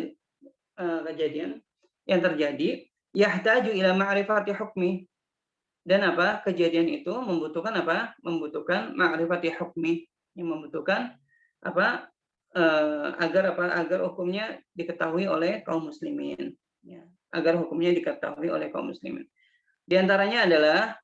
B: kejadian yang terjadi yahtaju ila ma'rifati hukmi, dan kejadian itu membutuhkan ma'rifati hukmi, yang membutuhkan agar hukumnya diketahui oleh kaum muslimin, ya, agar hukumnya diketahui oleh kaum muslimin. Di antaranya adalah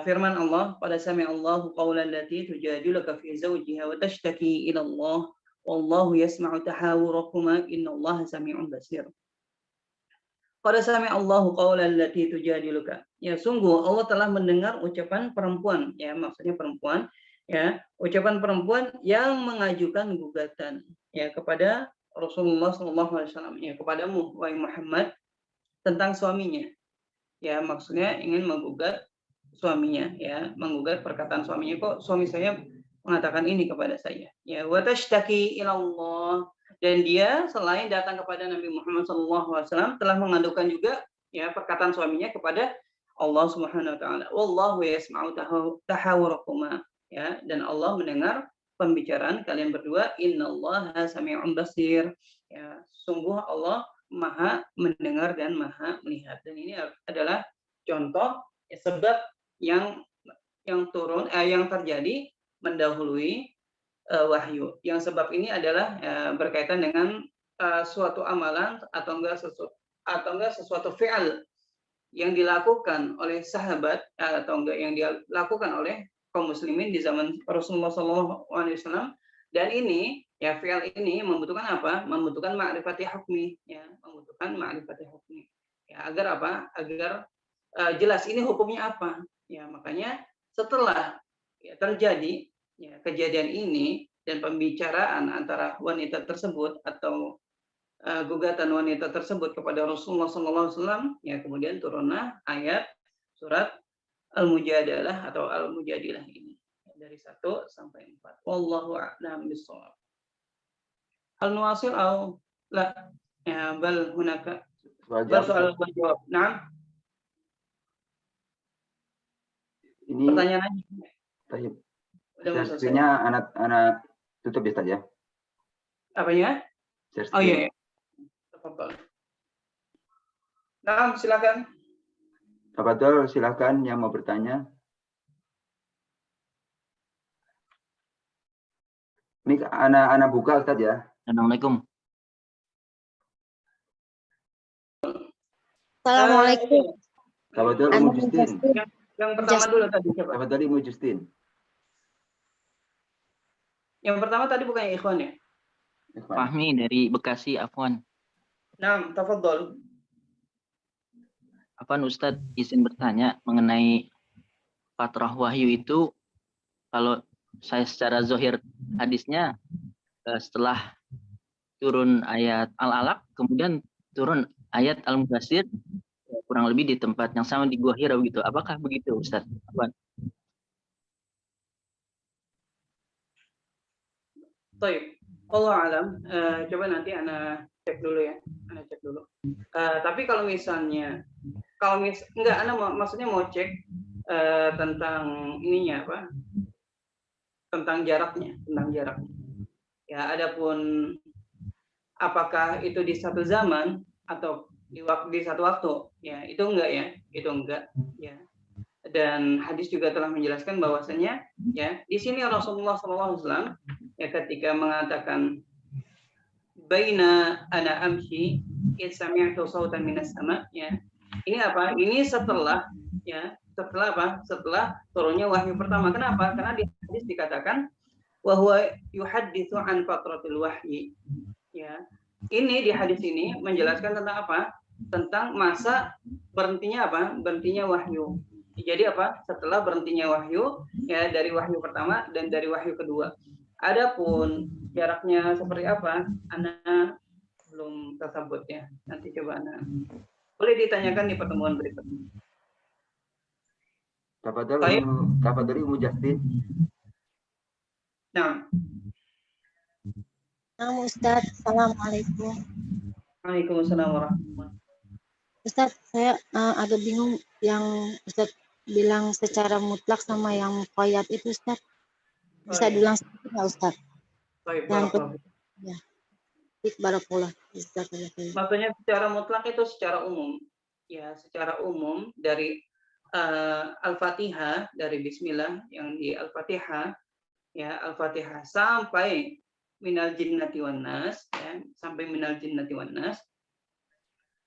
B: firman Allah, pada sami'allahu qaulan lati tujadiluka fi zawjiha wa tashtaki ila Allah wallahu yasma'u tahawurakuma innallaha sami'un basir. Pada sami'allahu qaulan lati tujadiluka, ya, sungguh Allah telah mendengar ucapan perempuan, ya, maksudnya perempuan, ya, ucapan perempuan yang mengajukan gugatan, ya, kepada Rasulullah SAW, ya, kepadamu wahai Muhammad, tentang suaminya, ya, maksudnya ingin menggugat suaminya, ya, menggugat perkataan suaminya, kok suami saya mengatakan ini kepada saya, ya, wa tashtaki ila Allah, dan dia selain datang kepada Nabi Muhammad SAW telah mengadukan juga, ya, perkataan suaminya kepada Allah Subhanahu wa taala. Wallahu yasma'u tahawurakuma, ya, dan Allah mendengar pembicaraan kalian berdua. Innallaha sami'un basir, ya, sungguh Allah Maha mendengar dan Maha melihat. Dan ini adalah contoh sebab yang turun, yang terjadi mendahului wahyu. Yang sebab ini adalah berkaitan dengan suatu amalan atau enggak sesuatu fi'al yang dilakukan oleh sahabat, atau enggak yang dilakukan oleh kaum muslimin di zaman Rasulullah SAW. Dan ini, ya, fi'al ini membutuhkan membutuhkan ma'rifati hukmi, ya, ya, agar agar jelas ini hukumnya apa, ya. Makanya setelah, ya, terjadi, ya, kejadian ini dan pembicaraan antara wanita tersebut atau gugatan wanita tersebut kepada Rasulullah SAW, ya, kemudian turunlah ayat surat Al-Mujadalah atau Al-Mujadilah ini, dari 1 sampai 4. Wallahu a'lam bishawab. Hal nuwasil atau la, ya, bal hunaka soal jawab. Nah,
C: ini
B: pertanyaan aja. Udah mau selesai.
C: Share-nya anak tutup ya Ustaz ya.
B: Apanya?
C: Share
B: Oh
C: screen.
B: iya. Nah, silakan.
C: Tafadhol, silakan yang mau bertanya. Ini anak buka Ustaz ya.
A: Assalamualaikum.
F: Assalamualaikum.
C: Tafadhol Umu Justin.
B: Yang pertama dulu tadi coba.
C: Tafadhol Umu Justin.
B: Yang pertama tadi bukannya Ikhwan ya?
C: Ikhwan.
A: Fahmi dari Bekasi, Afwan.
B: Nah, tafadhol.
A: Afwan Ustadz izin bertanya mengenai fatrah wahyu itu, kalau saya secara zohir hadisnya setelah turun ayat Al-Alaq, kemudian turun ayat Al-Mudaththir, kurang lebih di tempat yang sama di Gua Hira begitu. Apakah begitu Ustadz? Afwan.
B: Baik. Allah alam. Coba nanti Ana cek dulu ya. Ana cek dulu. Tapi kalau misalnya, enggak, Ana maksudnya mau cek tentang ininya apa? Tentang jaraknya. Ya, adapun apakah itu di satu zaman atau di satu waktu, ya itu enggak ya, itu enggak ya. Dan hadis juga telah menjelaskan bahwasanya ya di sini Rasulullah SAW ya ketika mengatakan baina ana amshi sami'tu sautan minas sama, ya ini apa, ini setelah ya setelah apa, setelah turunnya wahyu pertama. Kenapa? Karena di hadis dikatakan wa huwa yuhadditsu an fatratil wahyi, ya ini di hadis ini menjelaskan tentang apa, tentang masa berhentinya apa, berhentinya wahyu. Jadi apa? Setelah berhentinya wahyu, ya dari wahyu pertama dan dari wahyu kedua. Adapun jaraknya seperti apa, Ana belum tersebut ya. Nanti coba Ana boleh ditanyakan di pertemuan berikutnya.
C: Tafadhol Umu Justin.
B: Nah,
F: Ustaz, Assalamualaikum.
B: Waalaikumsalam warahmatullahi.
F: Ustaz, saya agak bingung yang Ustaz bilang secara mutlak sama yang muqayyad itu, Ustaz. Bisa diulang sedikit nggak, Ustaz?
B: Baik,
F: Ya. Barakallah.
B: Maksudnya secara mutlak itu secara umum. Ya, secara umum dari Al-Fatihah, dari Bismillah yang di Al-Fatihah, ya Al-Fatihah sampai minal jinnati wan nas, ya, sampai minal jinnati wan nas.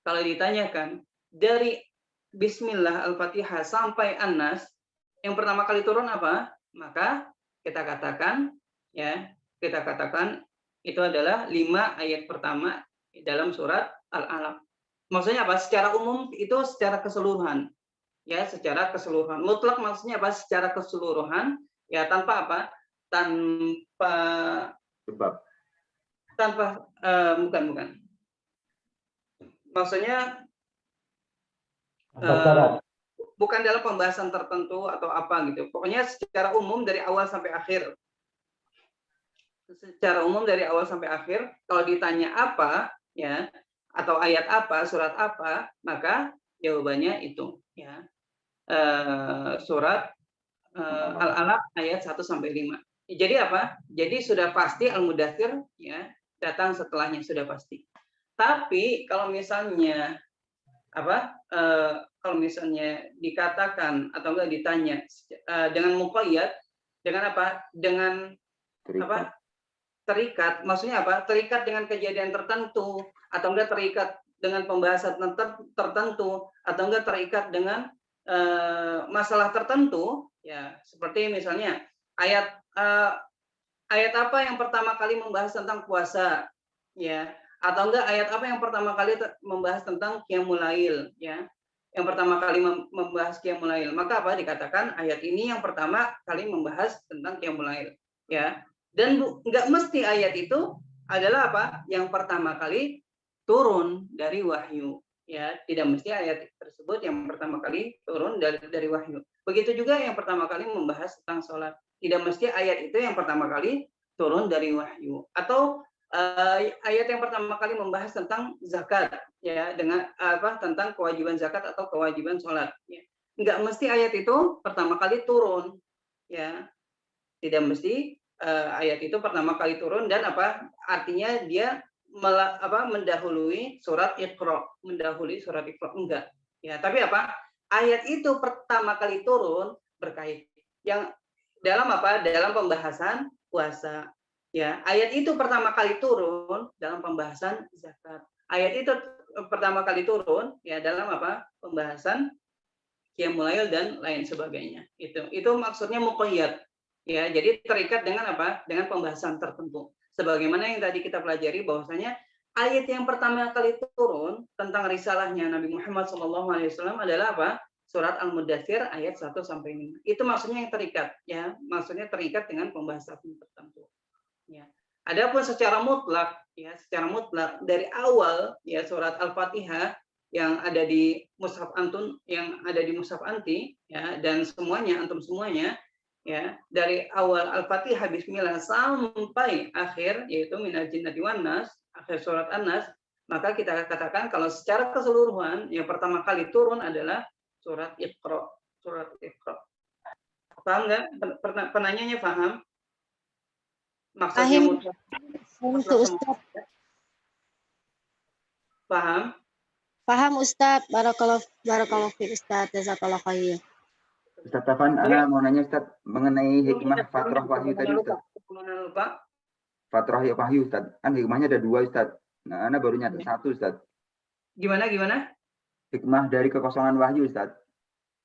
B: Kalau ditanyakan dari Bismillah Al-Fatihah sampai An-Nas, yang pertama kali turun apa? Maka kita katakan itu adalah 5 ayat pertama dalam surat Al-Alaq. Maksudnya apa? Secara umum itu secara keseluruhan. Ya, secara keseluruhan. Mutlak maksudnya apa? Secara keseluruhan, ya tanpa apa? Bukan. Maksudnya bukan dalam pembahasan tertentu atau apa gitu. Pokoknya secara umum dari awal sampai akhir. Secara umum dari awal sampai akhir. Kalau ditanya apa, ya, atau ayat apa, surat apa, maka jawabannya itu, ya. Surat Al-Alaq ayat 1 sampai 5. Jadi apa? Jadi sudah pasti Al-Mudaththir, ya, datang setelahnya, sudah pasti. Tapi kalau misalnya kalau misalnya dikatakan atau enggak ditanya dengan muqayyad, dengan apa? Dengan apa? Terikat. Maksudnya apa? Terikat dengan kejadian tertentu atau enggak terikat dengan pembahasan tertentu atau enggak terikat dengan masalah tertentu, ya seperti misalnya ayat apa yang pertama kali membahas tentang puasa, ya, atau enggak ayat apa yang pertama kali membahas tentang qiyamul lail, ya, yang pertama kali membahas qiyamul lail, maka apa dikatakan ayat ini yang pertama kali membahas tentang qiyamul lail, ya. Dan enggak mesti ayat itu adalah apa yang pertama kali turun dari wahyu, ya, tidak mesti ayat tersebut yang pertama kali turun dari wahyu. Begitu juga yang pertama kali membahas tentang sholat, tidak mesti ayat itu yang pertama kali turun dari wahyu. Atau ayat yang pertama kali membahas tentang zakat, ya, dengan apa, tentang kewajiban zakat atau kewajiban sholat, ya. Enggak mesti ayat itu pertama kali turun, ya. Tidak mesti ayat itu pertama kali turun dan artinya dia mendahului surat Iqra, enggak. Ya, tapi ayat itu pertama kali turun berkait yang dalam dalam pembahasan puasa. Ya, ayat itu pertama kali turun dalam pembahasan zakat. Ayat itu pertama kali turun ya dalam pembahasan qiyamul lail dan lain sebagainya. Itu maksudnya muqayyad. Ya, jadi terikat dengan dengan pembahasan tertentu. Sebagaimana yang tadi kita pelajari bahwasanya ayat yang pertama kali turun tentang risalahnya Nabi Muhammad SAW adalah Surat Al-Mudaththir ayat 1 sampai 5. Itu maksudnya yang terikat ya, maksudnya terikat dengan pembahasan tertentu. Ya. Adapun secara mutlak dari awal ya surat Al-Fatihah yang ada di mushaf antum, yang ada di mushaf anti ya, dan antum semuanya ya, dari awal Al-Fatihah bismillah sampai akhir yaitu minal jinnati wan nas, akhir surat An-Nas, maka kita katakan kalau secara keseluruhan yang pertama kali turun adalah surat Iqra. Paham nggak? Penanyanya paham? Maksudnya mutlak.
F: Untuk Ustaz.
B: Paham?
F: Paham Ustaz. Barakallahu fiik Ustaz. Jazakallahu khair.
C: Ustaz Taufan, Ana mau nanya Ustaz mengenai hikmah Fatrah Wahyu tadi Ustaz.
B: Lupa.
C: Fatrah Wahyu Ustaz. Kan hikmahnya ada 2 Ustaz. Nah, Ana baru nyatet 1 Ustaz.
B: Gimana?
C: Hikmah dari kekosongan wahyu Ustaz.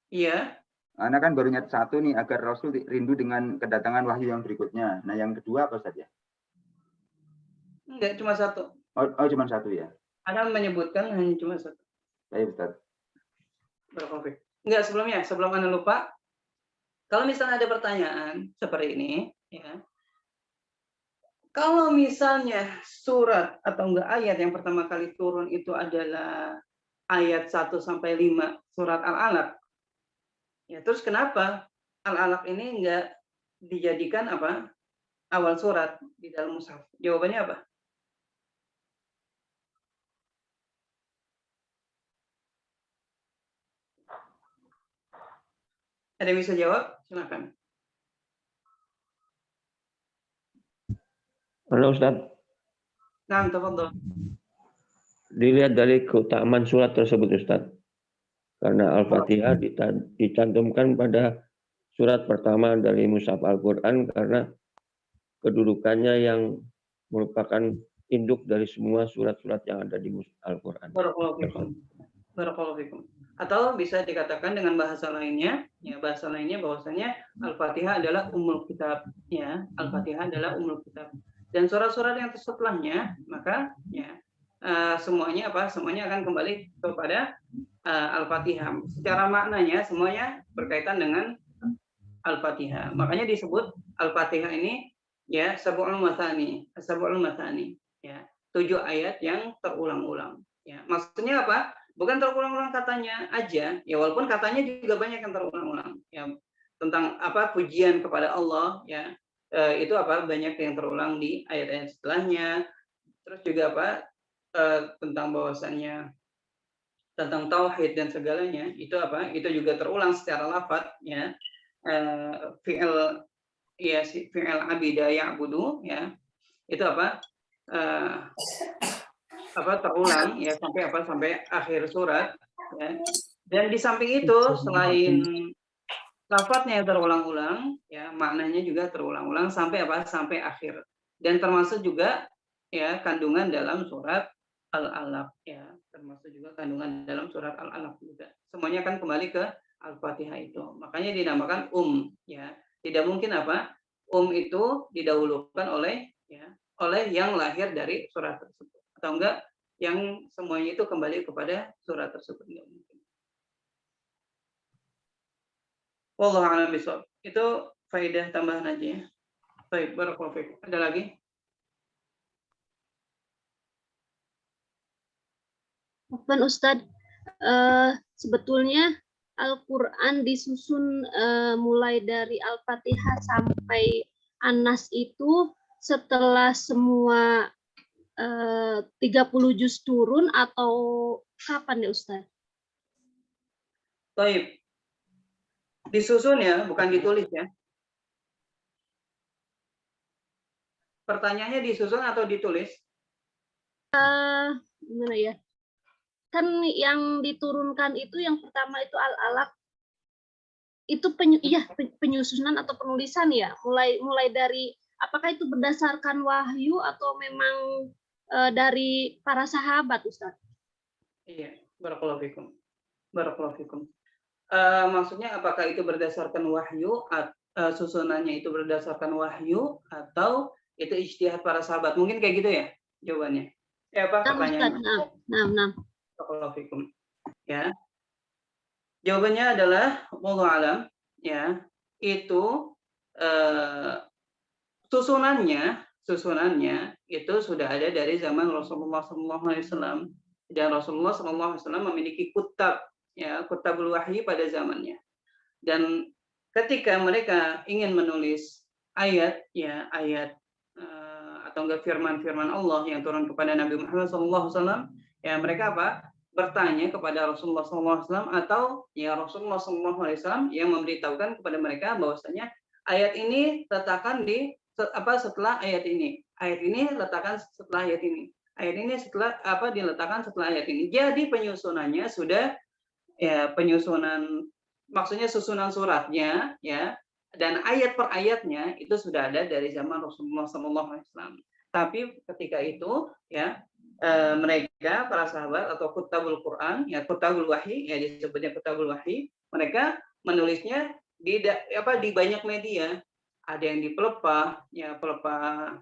B: Iya.
C: Ana kan baru nyatet 1 nih agar Rasul rindu dengan kedatangan wahyu yang berikutnya. Nah, yang kedua apa Ustaz ya?
B: Enggak, cuma 1.
C: Oh, cuma 1 ya.
B: Ana menyebutkan hanya cuma 1.
C: Baik Ustaz.
B: Berkonflik. Enggak, sebelum Anda lupa, kalau misalnya ada pertanyaan seperti ini, ya, kalau misalnya surat atau enggak ayat yang pertama kali turun itu adalah ayat 1 sampai 5 surat Al-Alaq, ya terus kenapa Al-Alaq ini enggak dijadikan awal surat di dalam mushaf? Jawabannya apa? Ada yang bisa jawab? Silakan.
G: Halo Ustaz,
B: Nah, tafadhol.
G: dilihat dari keutamaan surat tersebut Ustaz. Karena Al-Fatihah dicantumkan pada surat pertama dari mushaf Al-Quran karena kedudukannya yang merupakan induk dari semua surat-surat yang ada di Al-Quran.
B: Barakallahu fikum. Atau bisa dikatakan dengan bahasa lainnya, bahwasanya Al-Fatihah adalah ummul kitab, ya. Al-Fatihah adalah ummul kitab. Dan surat-surat yang setelahnya, maka ya semuanya akan kembali kepada Al-Fatihah. Secara maknanya semuanya berkaitan dengan Al-Fatihah. Makanya disebut Al-Fatihah ini ya sab'ul mathani, ya. 7 ayat yang terulang-ulang. Ya, maksudnya apa? Bukan terulang-ulang katanya aja, ya walaupun katanya juga banyak yang terulang-ulang. Ya, tentang pujian kepada Allah, ya itu banyak yang terulang di ayat-ayat setelahnya. Terus juga tentang bahwasannya tentang tauhid dan segalanya itu juga terulang secara lafaz, ya. Fi'il abida ya'budu, ya itu terulang ya sampai akhir surat, ya. Dan di samping itu selain lafadznya yang terulang-ulang, ya maknanya juga terulang-ulang sampai akhir. Dan termasuk juga ya kandungan dalam surat Al-Alaq, ya termasuk juga kandungan dalam surat Al-Alaq juga. Semuanya akan kembali ke Al-Fatihah itu. Makanya dinamakan ya. Tidak mungkin itu didahulukan oleh yang lahir dari surat tersebut. Atau enggak yang semuanya itu kembali kepada surat tersebut, enggak mungkin. Wallahu a'lam bishawab. Itu faedah tambahan aja ya. Baik, barakallahu fiik. Ada lagi?
H: Afwan Ustadz, sebetulnya Al-Quran disusun mulai dari Al-Fatihah sampai An-Nas itu setelah semua 30 juz turun atau kapan ya Ustaz?
B: Baik. Disusun ya, bukan ditulis ya. Pertanyaannya disusun atau ditulis?
H: Gimana ya? Kan yang diturunkan itu yang pertama itu Al-Alaq itu penyusunan atau penulisan ya, mulai dari apakah itu berdasarkan wahyu atau memang dari para sahabat, Ustaz?
B: Iya, barakallahu fikum. Barakallahu fikum. Maksudnya apakah itu berdasarkan wahyu, susunannya itu berdasarkan wahyu atau itu ijtihad para sahabat? Mungkin kayak gitu ya jawabannya. Apa pertanyaannya?
H: Nah.
B: Barakallahu fikum. Ya. Jawabannya adalah wallahu alam, ya. Itu susunannya itu sudah ada dari zaman Rasulullah SAW, dan Rasulullah SAW memiliki kutab, ya, kutabul wahyi pada zamannya. Dan ketika mereka ingin menulis ayat, ya, ayat atau enggak firman-firman Allah yang turun kepada Nabi Muhammad SAW, ya mereka apa? Bertanya kepada Rasulullah SAW atau ya Rasulullah SAW yang memberitahukan kepada mereka bahwasanya ayat ini letakkan di setelah ayat ini. Ayat ini letakkan setelah ayat ini. Ayat ini setelah diletakkan setelah ayat ini. Jadi penyusunannya sudah, ya, penyusunan maksudnya susunan suratnya, ya, dan ayat per ayatnya itu sudah ada dari zaman Rasulullah SAW. Tapi ketika itu, ya, mereka para sahabat atau kutabul Quran, ya, kutabul wahyi, ya disebutnya kutabul wahyi, mereka menulisnya di banyak media. Ada yang di pelepah, ya, pelepah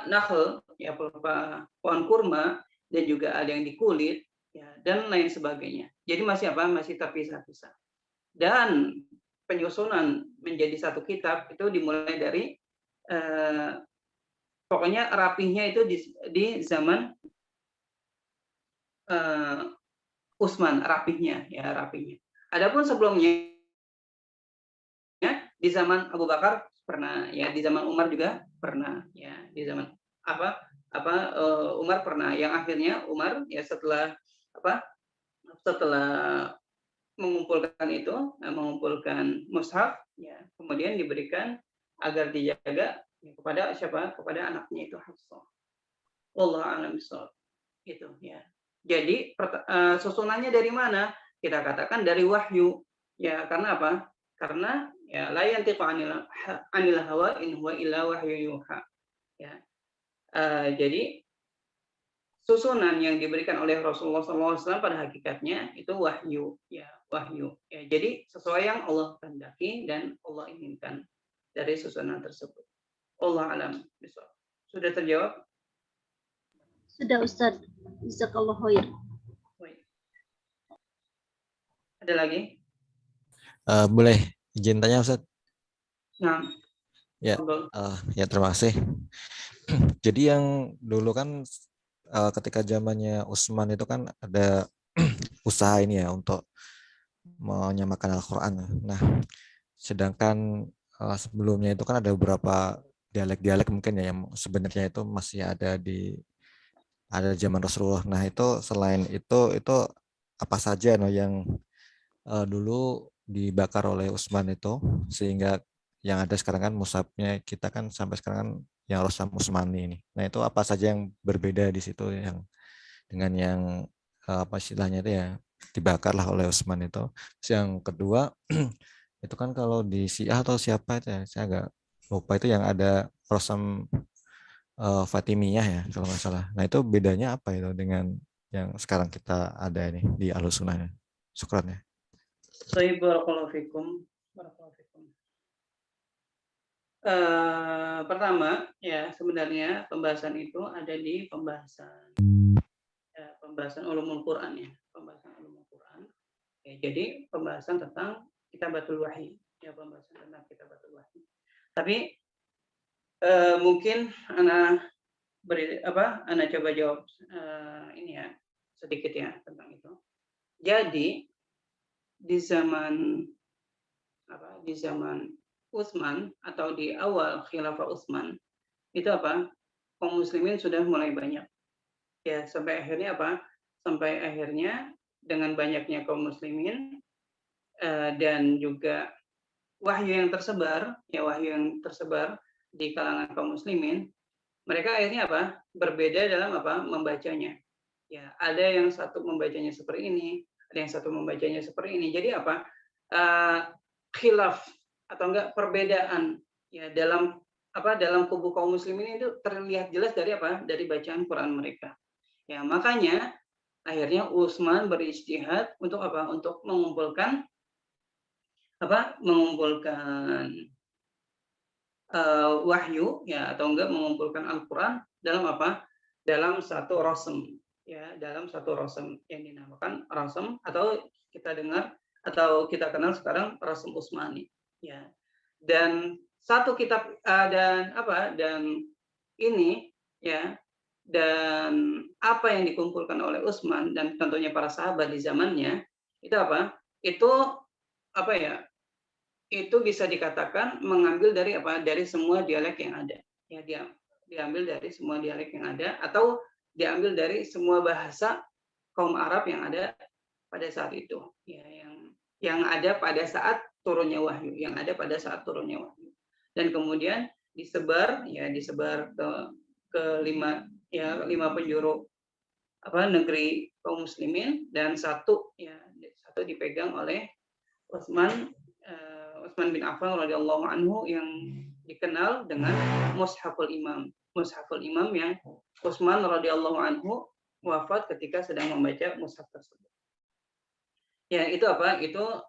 B: nakhl, ya, pelepah pohon kurma, dan juga ada yang di kulit, ya, dan lain sebagainya. Jadi masih terpisah-pisah. Dan penyusunan menjadi satu kitab itu dimulai dari pokoknya rapihnya itu di zaman Utsman, rapihnya. Adapun sebelumnya di zaman Abu Bakar pernah, ya, di zaman Umar juga pernah, ya, di zaman Umar pernah, yang akhirnya Umar, ya, setelah mengumpulkan mushaf, ya, kemudian diberikan agar dijaga kepada siapa? Kepada anaknya itu Hafsah. Wallahu a'lam bishawab. Itu, ya. Jadi susunannya dari mana? Kita katakan dari wahyu. Ya, karena apa? Karena ya la yantiqu anil hawa in huwa illa wahyu yuha. Ya. Jadi susunan yang diberikan oleh Rasulullah SAW pada hakikatnya itu wahyu, ya, wahyu. Ya, jadi sesuai yang Allah kehendaki dan Allah inginkan dari susunan tersebut. Allah alam. Sudah terjawab?
H: Sudah, Ustaz. Jazakallahu khair.
B: Ada lagi?
I: Boleh izin tanya, Ustaz?
B: Nah.
I: Ya, ya, terima kasih. Jadi yang dulu kan ketika zamannya Utsman itu kan ada usaha ini ya untuk menyamakan Al-Quran. Nah, sedangkan sebelumnya itu kan ada beberapa dialek-dialek mungkin ya yang sebenarnya itu masih ada zaman Rasulullah. Nah, itu selain itu apa saja yang dulu dibakar oleh Utsman itu sehingga yang ada sekarang kan mushafnya kita kan sampai sekarang kan yang Rosam Utsmani ini. Nah, itu apa saja yang berbeda di situ yang dengan yang apa istilahnya itu ya dibakar lah oleh Utsman itu. Terus yang kedua itu kan kalau di Syiah atau siapa itu ya, saya agak lupa, itu yang ada Rosam Fatimiyah ya kalau nggak salah. Nah, itu bedanya apa itu dengan yang sekarang kita ada ini di Ahlussunnah? Syukran ya.
B: Barakallahu fikum. Pertama, ya, sebenarnya pembahasan itu ada di pembahasan ulumul Quran, ya, pembahasan ulumul Quran. Ya, jadi pembahasan tentang kitabatul wahyi, ya, pembahasan tentang kitabatul wahyi. Tapi mungkin ana coba jawab ini ya sedikit ya tentang itu. Jadi di zaman Utsman atau di awal khilafah Utsman itu kaum muslimin sudah mulai banyak, ya, sampai akhirnya dengan banyaknya kaum muslimin dan juga wahyu yang tersebar, wahyu yang tersebar di kalangan kaum muslimin, mereka akhirnya apa? Berbeda dalam apa? Membacanya. Ya, ada yang satu membacanya seperti ini, ada yang satu membacanya seperti ini. Jadi apa? Khilaf atau enggak perbedaan ya dalam kubu kaum muslimin itu terlihat jelas dari apa? Dari bacaan Quran mereka. Ya, makanya akhirnya Utsman berijtihad untuk apa? Untuk mengumpulkan wahyu ya atau enggak mengumpulkan Al-Qur'an dalam apa? Dalam satu rasm ya, dalam satu rasm yang dinamakan rasm atau kita dengar atau kita kenal sekarang rasm Utsmani ya. Dan satu kitab dan ini ya, dan apa yang dikumpulkan oleh Utsman dan tentunya para sahabat di zamannya itu apa? Itu apa ya? Itu bisa dikatakan mengambil dari apa? Dari semua dialek yang ada. Ya, diambil dari semua dialek yang ada atau diambil dari semua bahasa kaum Arab yang ada pada saat itu. Ya, yang ada pada saat turunnya wahyu, Dan kemudian disebar ke lima penjuru negeri kaum muslimin, dan satu dipegang oleh Utsman bin Affan radhiyallahu anhu yang dikenal dengan Mushaful Imam. Mushaful Imam yang Utsman radhiyallahu anhu wafat ketika sedang membaca mushaf tersebut. Ya, itu apa? Itu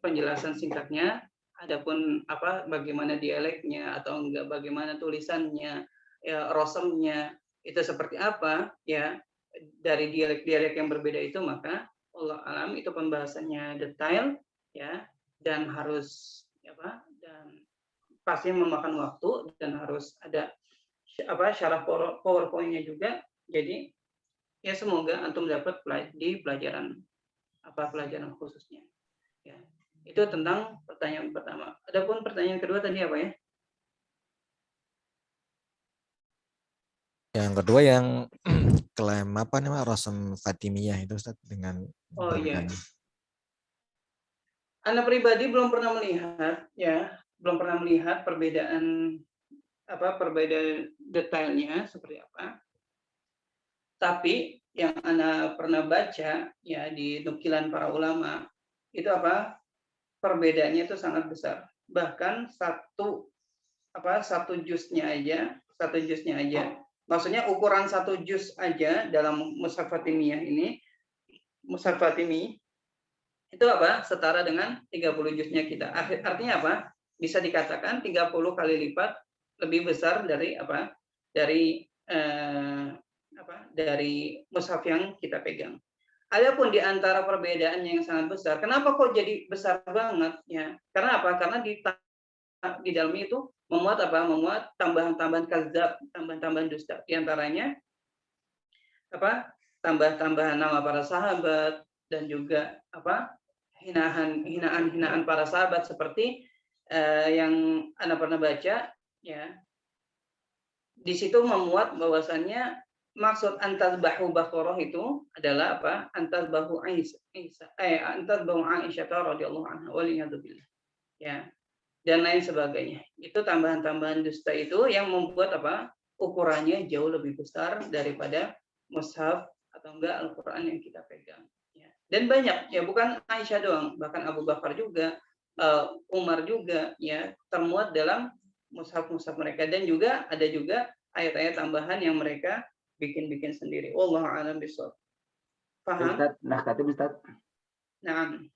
B: penjelasan singkatnya. Adapun bagaimana dialeknya atau enggak, bagaimana tulisannya, rosemnya itu seperti apa ya, dari dialek-dialek yang berbeda itu, maka Allah alam itu pembahasannya detail ya, dan harus dan pasti memakan waktu, dan harus ada syarah PowerPoint-nya juga. Jadi ya semoga antum dapat di pelajaran khususnya ya. Itu tentang pertanyaan pertama. Adapun pertanyaan kedua tadi apa ya?
I: Yang kedua yang klaim Rasm Fatimiyah itu Ustaz, dengan
B: iya. Anda pribadi belum pernah melihat perbedaan detailnya seperti apa. Tapi yang Anda pernah baca ya di nukilan para ulama itu perbedaannya itu sangat besar. Bahkan satu juznya aja. Maksudnya ukuran satu juz aja dalam Mushaf Fatimiyah ini, Mushaf Fatimi itu setara dengan 30 juznya kita. Artinya apa? Bisa dikatakan 30 kali lipat lebih besar dari dari mushaf yang kita pegang. Adapun di antara perbedaan yang sangat besar, kenapa kok jadi besar banget ya? Karena apa? Karena di dalamnya itu memuat tambahan-tambahan kadzab, tambahan-tambahan dusta. Di antaranya tambah-tambahan nama para sahabat, dan juga hinaan para sahabat seperti yang Anda pernah baca ya. Di situ memuat bahwasannya maksud antasbahu Baqarah itu adalah antasbahu Aisyah radhiyallahu anha waliyadzubillah ya, dan lain sebagainya. Itu tambahan-tambahan dusta itu yang membuat ukurannya jauh lebih besar daripada mushaf atau enggak Al-Qur'an yang kita pegang ya. Dan banyak ya, bukan Aisyah doang, bahkan Abu Bakar juga, Umar juga ya, termuat dalam mushaf-mushaf mereka, dan juga ada ayat-ayat tambahan yang mereka bikin sendiri. Wallahu a'lam bishawab. Paham?
C: Ustaz.
B: Naam.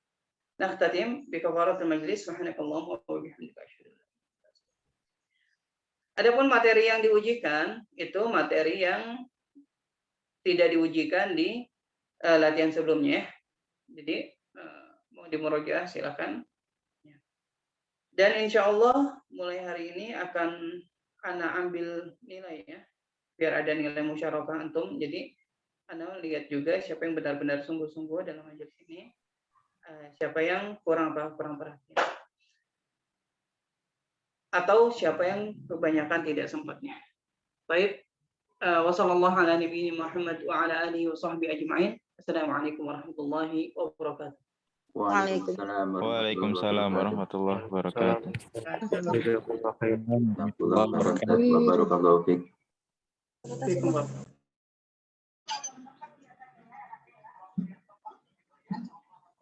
B: Nakhtatim bi kafaratul majlis. Subhanakallahumma wa bihamdika asyhadu an la ilaha illa anta. Adapun materi yang diujikan itu materi yang tidak diujikan di latihan sebelumnya. Jadi mau dimurojaah silakan. Dan insya Allah mulai hari ini akan Ana ambil nilai ya, biar ada nilai musyarakah antum. Jadi Ana lihat juga siapa yang benar-benar sungguh-sungguh dalam majelis ini, siapa yang kurang perhatian, atau siapa yang kebanyakan tidak sempatnya. Baik, wassallallahu ala nabiyina Muhammad wa ala alihi wa sahbihi ajma'in. Assalamualaikum warahmatullahi wabarakatuh.
J: Waalaikumsalam warahmatullahi wabarakatuh.
C: Barakallahu fiik.